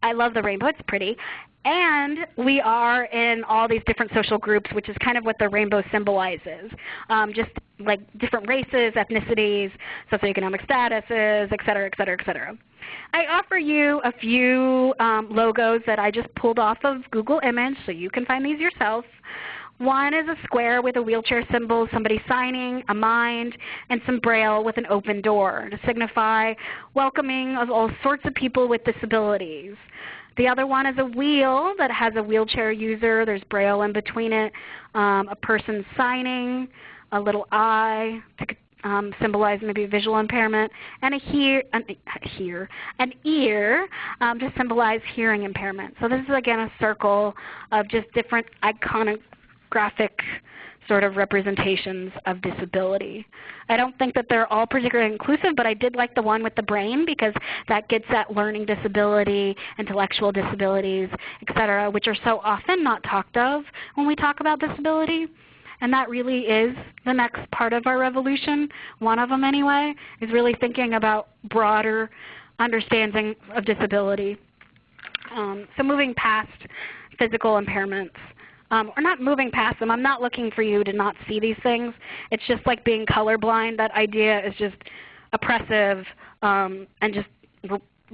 I love the rainbow. It's pretty. And we are in all these different social groups, which is kind of what the rainbow symbolizes, just like different races, ethnicities, socioeconomic statuses, et cetera, et cetera, et cetera. I offer you a few logos that I just pulled off of Google Image, so you can find these yourself. One is a square with a wheelchair symbol, somebody signing, a mind, and some braille with an open door to signify welcoming of all sorts of people with disabilities. The other one is a wheel that has a wheelchair user. There's braille in between it, a person signing, a little eye to symbolize maybe visual impairment, and an ear to symbolize hearing impairment. So this is, again, a circle of just different iconographic sort of representations of disability. I don't think that they're all particularly inclusive, but I did like the one with the brain because that gets at learning disability, intellectual disabilities, et cetera, which are so often not talked of when we talk about disability. And that really is the next part of our revolution, one of them anyway, is really thinking about broader understanding of disability. So moving past physical impairments. Or not moving past them. I'm not looking for you to not see these things. It's just like being colorblind. That idea is just oppressive and just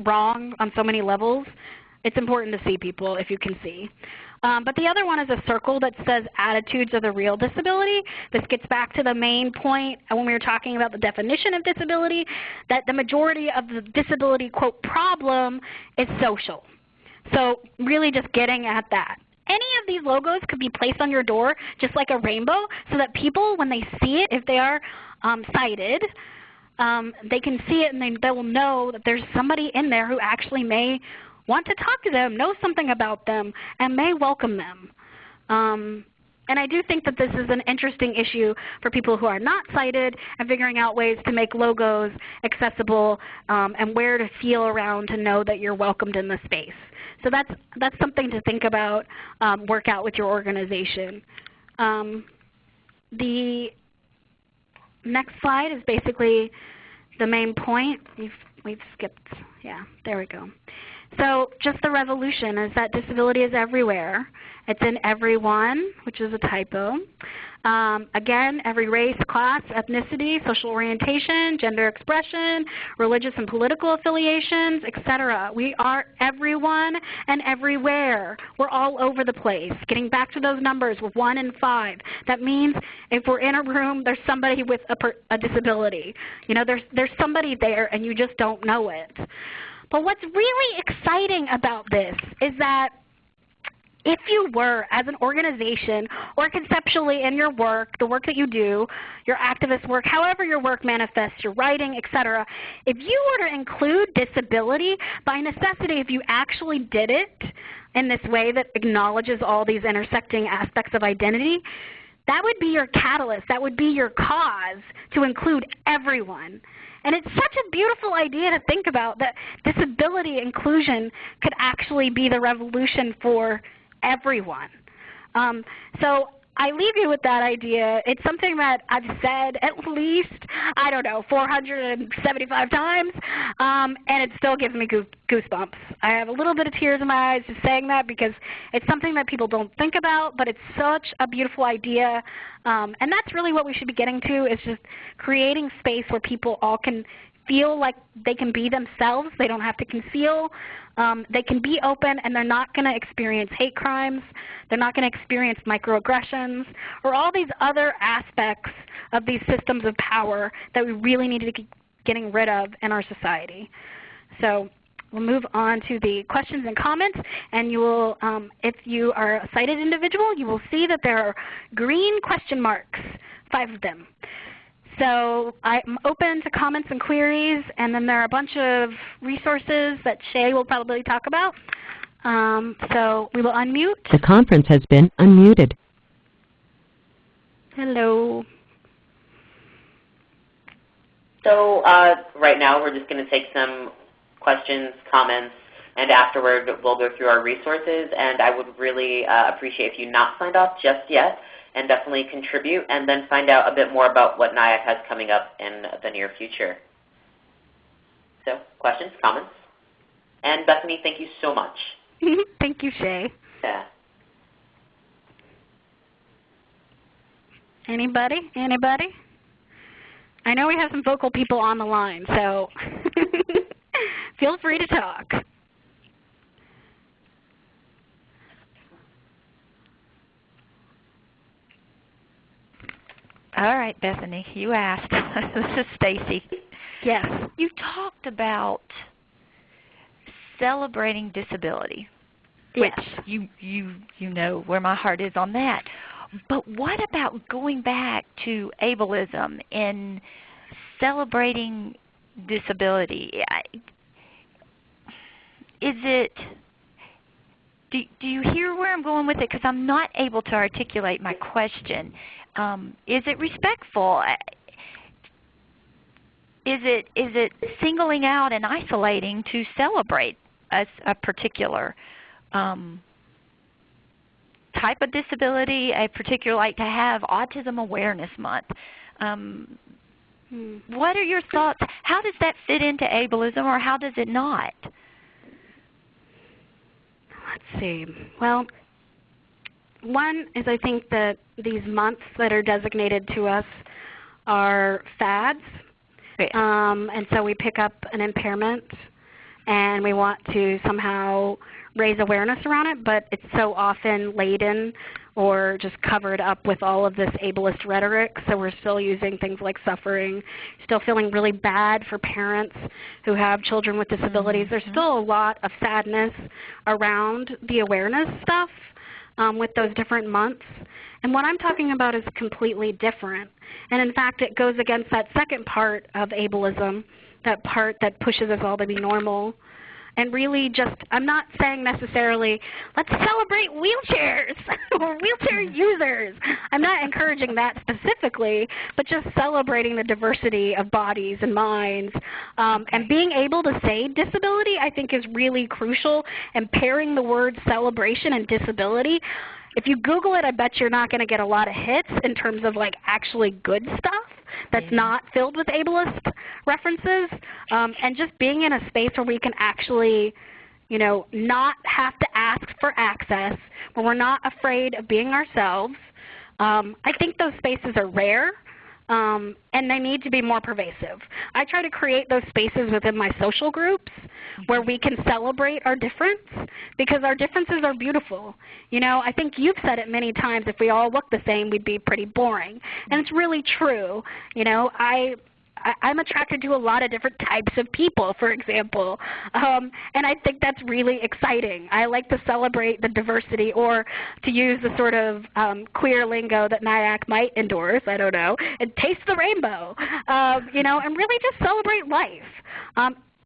wrong on so many levels. It's important to see people if you can see. But the other one is a circle that says attitudes of the real disability. This gets back to the main point when we were talking about the definition of disability, that the majority of the disability, quote, problem is social. So really just getting at that. Any of these logos could be placed on your door just like a rainbow so that people, when they see it, if they are sighted, they can see it and they will know that there's somebody in there who actually may want to talk to them, know something about them, and may welcome them. And I do think that this is an interesting issue for people who are not sighted and figuring out ways to make logos accessible and where to feel around to know that you're welcomed in the space. So that's something to think about, work out with your organization. The next slide is basically the main point. We've skipped, yeah, there we go. So just the revolution is that disability is everywhere. It's in everyone, which is a typo. Again, every race, class, ethnicity, social orientation, gender expression, religious and political affiliations, etc. We are everyone and everywhere. We're all over the place. Getting back to those numbers, we're 1 in 5. That means if we're in a room, there's somebody with a disability. You know, there's somebody there and you just don't know it. But what's really exciting about this is that if you were, as an organization, or conceptually in your work, the work that you do, your activist work, however your work manifests, your writing, etc., if you were to include disability, by necessity, if you actually did it in this way that acknowledges all these intersecting aspects of identity, that would be your catalyst, that would be your cause to include everyone. And it's such a beautiful idea to think about, that disability inclusion could actually be the revolution for everyone. So I leave you with that idea. It's something that I've said at least, I don't know, 475 times, and it still gives me goosebumps. I have a little bit of tears in my eyes just saying that because it's something that people don't think about, but it's such a beautiful idea. And that's really what we should be getting to, is just creating space where people all can feel like they can be themselves. They don't have to conceal. They can be open, and they're not going to experience hate crimes. They're not going to experience microaggressions or all these other aspects of these systems of power that we really need to keep getting rid of in our society. So we'll move on to the questions and comments, and you will, if you are a sighted individual, you will see that there are green question marks, 5 of them. So I'm open to comments and queries, and then there are a bunch of resources that Shay will probably talk about. So we will unmute. The conference has been unmuted. Hello. So right now we're just going to take some questions, comments, and afterward we'll go through our resources. And I would really appreciate if you not signed off just yet, and definitely contribute, and then find out a bit more about what NIAC has coming up in the near future. So, questions, comments? And Bethany, thank you so much. Thank you, Shay. Yeah. Anybody? Anybody? I know we have some vocal people on the line, so feel free to talk. All right, Bethany, you asked. This is Stacy. Yes. You talked about celebrating disability, Yes. which you know where my heart is on that. But what about going back to ableism and celebrating disability? Is it, do you hear where I'm going with it? Because I'm not able to articulate my question. Is it respectful? Is it singling out and isolating to celebrate a particular type of disability, a particular, like to have Autism Awareness Month? What are your thoughts? How does that fit into ableism, or how does it not? Let's see. Well, one is I think that these months that are designated to us are fads. Right. And so we pick up an impairment and we want to somehow raise awareness around it, but it's so often laden or just covered up with all of this ableist rhetoric. So we're still using things like suffering, still feeling really bad for parents who have children with disabilities. There's still a lot of sadness around the awareness stuff with those different months. And what I'm talking about is completely different. And in fact, it goes against that second part of ableism, that part that pushes us all to be normal. And really just, I'm not saying necessarily, let's celebrate wheelchairs or wheelchair users. I'm not encouraging that specifically, but just celebrating the diversity of bodies and minds. And being able to say disability, I think, is really crucial. And pairing the word celebration and disability, if you Google it, I bet you're not going to get a lot of hits in terms of like actually good stuff that's not filled with ableist references. And just being in a space where we can actually, you know, not have to ask for access, where we're not afraid of being ourselves. I think those spaces are rare. And they need to be more pervasive. I try to create those spaces within my social groups where we can celebrate our difference, because our differences are beautiful. You know, I think you've said it many times, if we all look the same, we'd be pretty boring. And it's really true. You know, I'm attracted to a lot of different types of people, for example, and I think that's really exciting. I like to celebrate the diversity, or to use the sort of queer lingo that NIAC might endorse, I don't know, and taste the rainbow, you know, and really just celebrate life.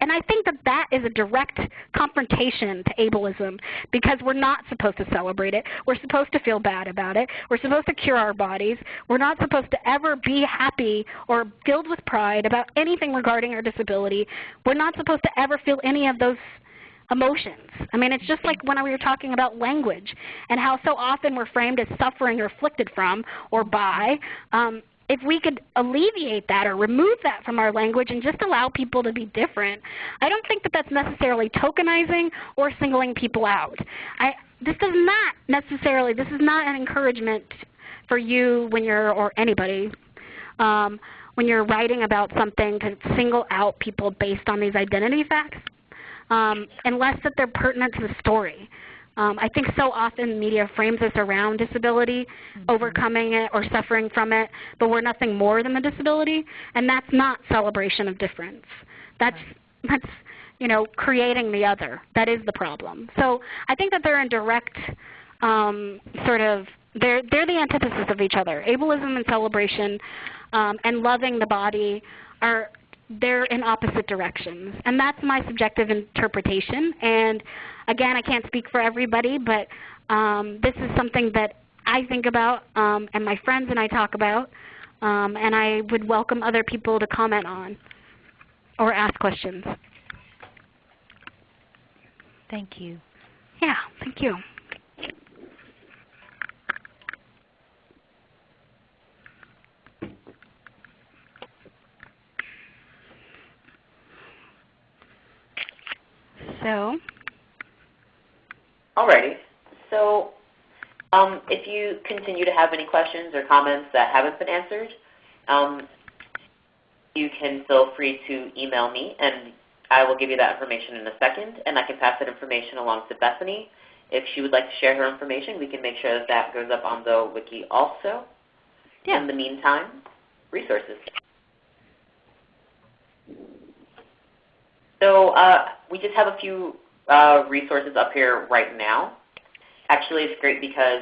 And I think that that is a direct confrontation to ableism, because we're not supposed to celebrate it. We're supposed to feel bad about it. We're supposed to cure our bodies. We're not supposed to ever be happy or filled with pride about anything regarding our disability. We're not supposed to ever feel any of those emotions. I mean, it's just like when we were talking about language and how so often we're framed as suffering or afflicted from or by. If we could alleviate that or remove that from our language and just allow people to be different, I don't think that that's necessarily tokenizing or singling people out. This is not an encouragement for you when you're, or anybody, when you're writing about something to single out people based on these identity facts, unless that they're pertinent to the story. I think so often media frames us around disability, overcoming it or suffering from it, but we're nothing more than the disability, and that's not celebration of difference. That's creating the other. That is the problem. So I think that they're in direct they're the antithesis of each other. Ableism and celebration and loving the body they're in opposite directions. And that's my subjective interpretation. And again, I can't speak for everybody, but this is something that I think about and my friends and I talk about, and I would welcome other people to comment on or ask questions. Thank you. Yeah, thank you. So, alrighty. So, if you continue to have any questions or comments that haven't been answered, you can feel free to email me, and I will give you that information in a second, and I can pass that information along to Bethany. If she would like to share her information, we can make sure that that goes up on the wiki also. Yeah. In the meantime, resources. So we just have a few resources up here right now. Actually, it's great because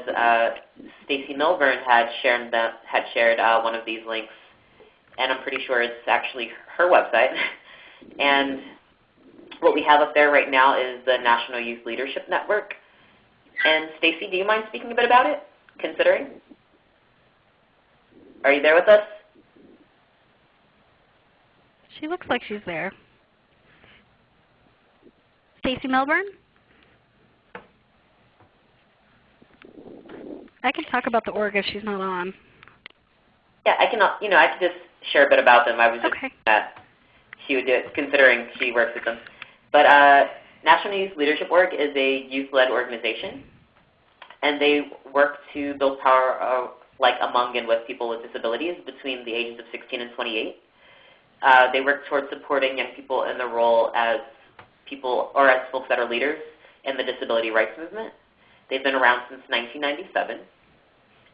Stacy Milburn had shared one of these links, and I'm pretty sure it's actually her website. And what we have up there right now is the National Youth Leadership Network. And Stacy, do you mind speaking a bit about it, considering? Are you there with us? She looks like she's there. Stacy Milburn? I can talk about the org if she's not on. Yeah, I can. I can just share a bit about them. I was just that she would do it, considering she works with them. But National Youth Leadership Org is a youth-led organization, and they work to build power, among and with people with disabilities between the ages of 16 and 28. They work towards supporting young people in their role as people, or as folks that are leaders in the disability rights movement. They've been around since 1997,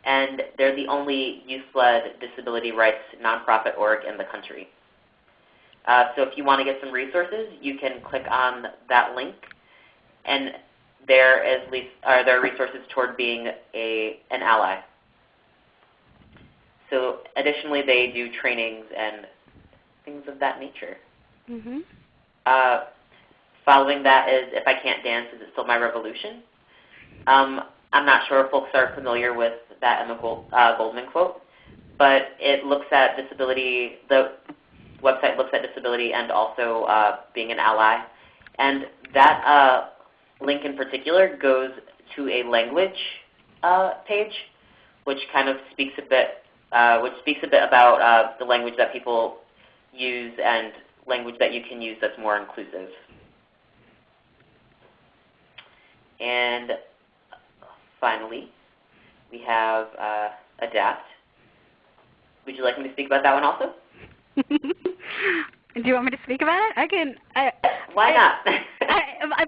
and they're the only youth-led disability rights nonprofit org in the country. So if you want to get some resources, you can click on that link, and there are resources toward being an ally. So additionally, they do trainings and things of that nature. Mm-hmm. Following that is If I Can't Dance, Is It Still My Revolution? I'm not sure if folks are familiar with that Emma Goldman quote, but it looks at disability, the website looks at disability and also being an ally. And that link in particular goes to a language page, which kind of speaks a bit about the language that people use and language that you can use that's more inclusive. And finally, we have ADAPT. Would you like me to speak about that one also? Do you want me to speak about it? I can. Why not?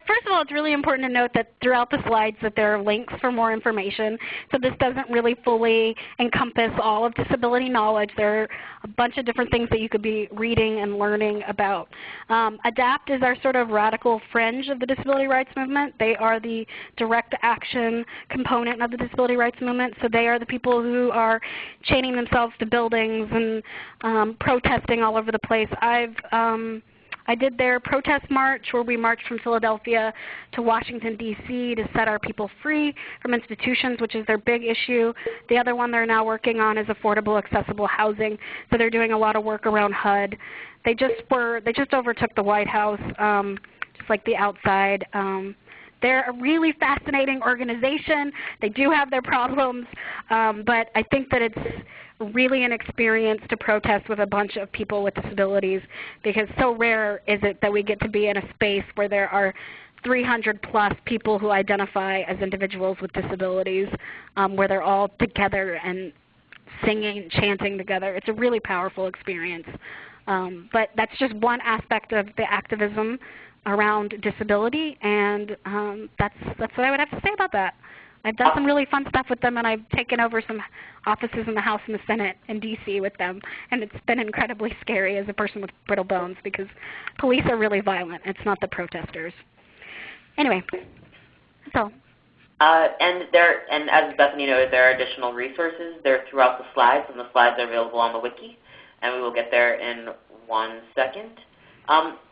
First of all, it's really important to note that throughout the slides that there are links for more information. So this doesn't really fully encompass all of disability knowledge. There are a bunch of different things that you could be reading and learning about. ADAPT is our sort of radical fringe of the disability rights movement. They are the direct action component of the disability rights movement. So they are the people who are chaining themselves to buildings and protesting all over the place. I did their protest march where we marched from Philadelphia to Washington, D.C. to set our people free from institutions, which is their big issue. The other one they're now working on is affordable, accessible housing. So they're doing a lot of work around HUD. They just overtook the White House just like the outside. They're a really fascinating organization. They do have their problems, but I think that it's really an experience to protest with a bunch of people with disabilities, because so rare is it that we get to be in a space where there are 300 plus people who identify as individuals with disabilities, where they're all together and singing, chanting together. It's a really powerful experience. But that's just one aspect of the activism around disability, and that's what I would have to say about that. I've done some really fun stuff with them, and I've taken over some offices in the House and the Senate in D.C. with them, and it's been incredibly scary as a person with brittle bones because police are really violent. It's not the protesters. Anyway, so. And as Bethany noted, there are additional resources. They're throughout the slides, and the slides are available on the wiki, and we will get there in 1 second.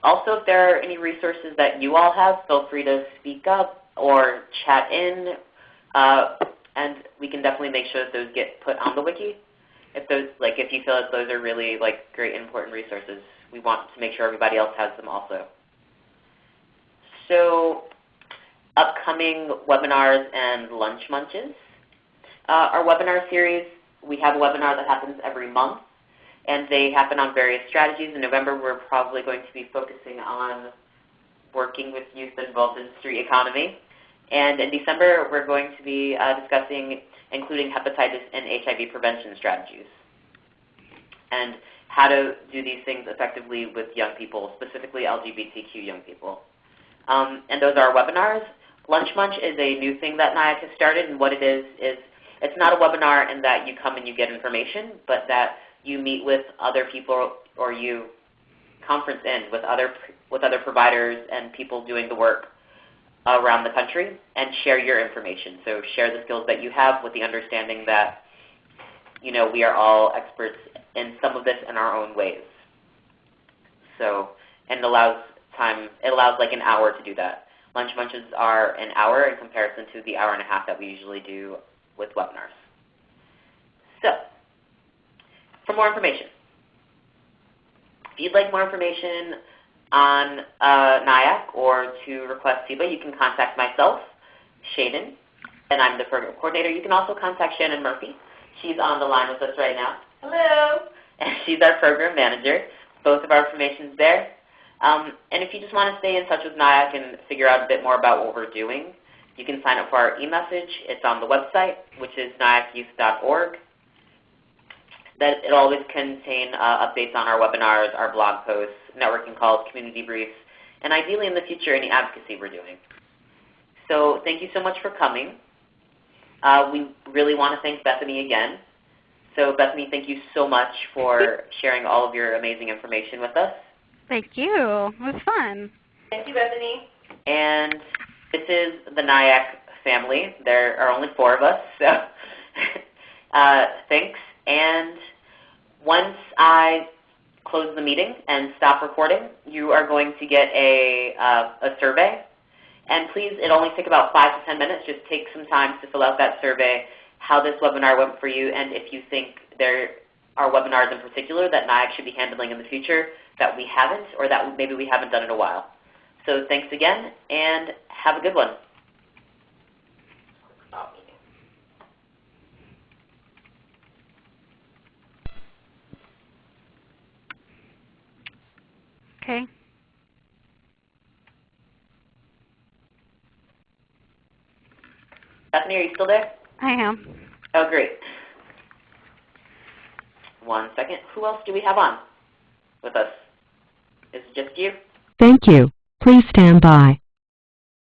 Also, if there are any resources that you all have, feel free to speak up or chat in, and we can definitely make sure that those get put on the wiki. If you feel that those are really great and important resources, we want to make sure everybody else has them also. So, upcoming webinars and lunch munches. Our webinar series, we have a webinar that happens every month, and they happen on various strategies. In November, we're probably going to be focusing on working with youth involved in the street economy. And in December, we're going to be discussing including hepatitis and HIV prevention strategies and how to do these things effectively with young people, specifically LGBTQ young people. And those are our webinars. Lunch Munch is a new thing that NIAC has started, and what it is it's not a webinar in that you come and you get information, but that you meet with other people or you conference in with other providers and people doing the work around the country and share your information. So share the skills that you have with the understanding that we are all experts in some of this in our own ways. So, and it allows like an hour to do that. Lunch munches are an hour in comparison to the hour and a half that we usually do with webinars. So, for more information, if you'd like more information on NIAC or to request SIBA, you can contact myself, Shaden, and I'm the program coordinator. You can also contact Shannon Murphy. She's on the line with us right now. Hello. And she's our program manager. Both of our information is there. And if you just want to stay in touch with NIAC and figure out a bit more about what we're doing, you can sign up for our e-message. It's on the website, which is niacyouth.org. It'll always contain updates on our webinars, our blog posts, networking calls, community briefs, and ideally in the future, any advocacy we're doing. So thank you so much for coming. We really want to thank Bethany again. So Bethany, thank you so much for sharing all of your amazing information with us. Thank you. It was fun. Thank you, Bethany. And this is the NIAC family. There are only 4 of us, so thanks. And once I close the meeting and stop recording, you are going to get a survey. And please, it'll only take about 5 to 10 minutes. Just take some time to fill out that survey, how this webinar went for you, and if you think there are webinars in particular that NIAC should be handling in the future that we haven't, or that maybe we haven't done in a while. So thanks again, and have a good one. Okay. Bethany, are you still there? I am. Oh, great. 1 second. Who else do we have on with us? Is it just you? Thank you. Please stand by.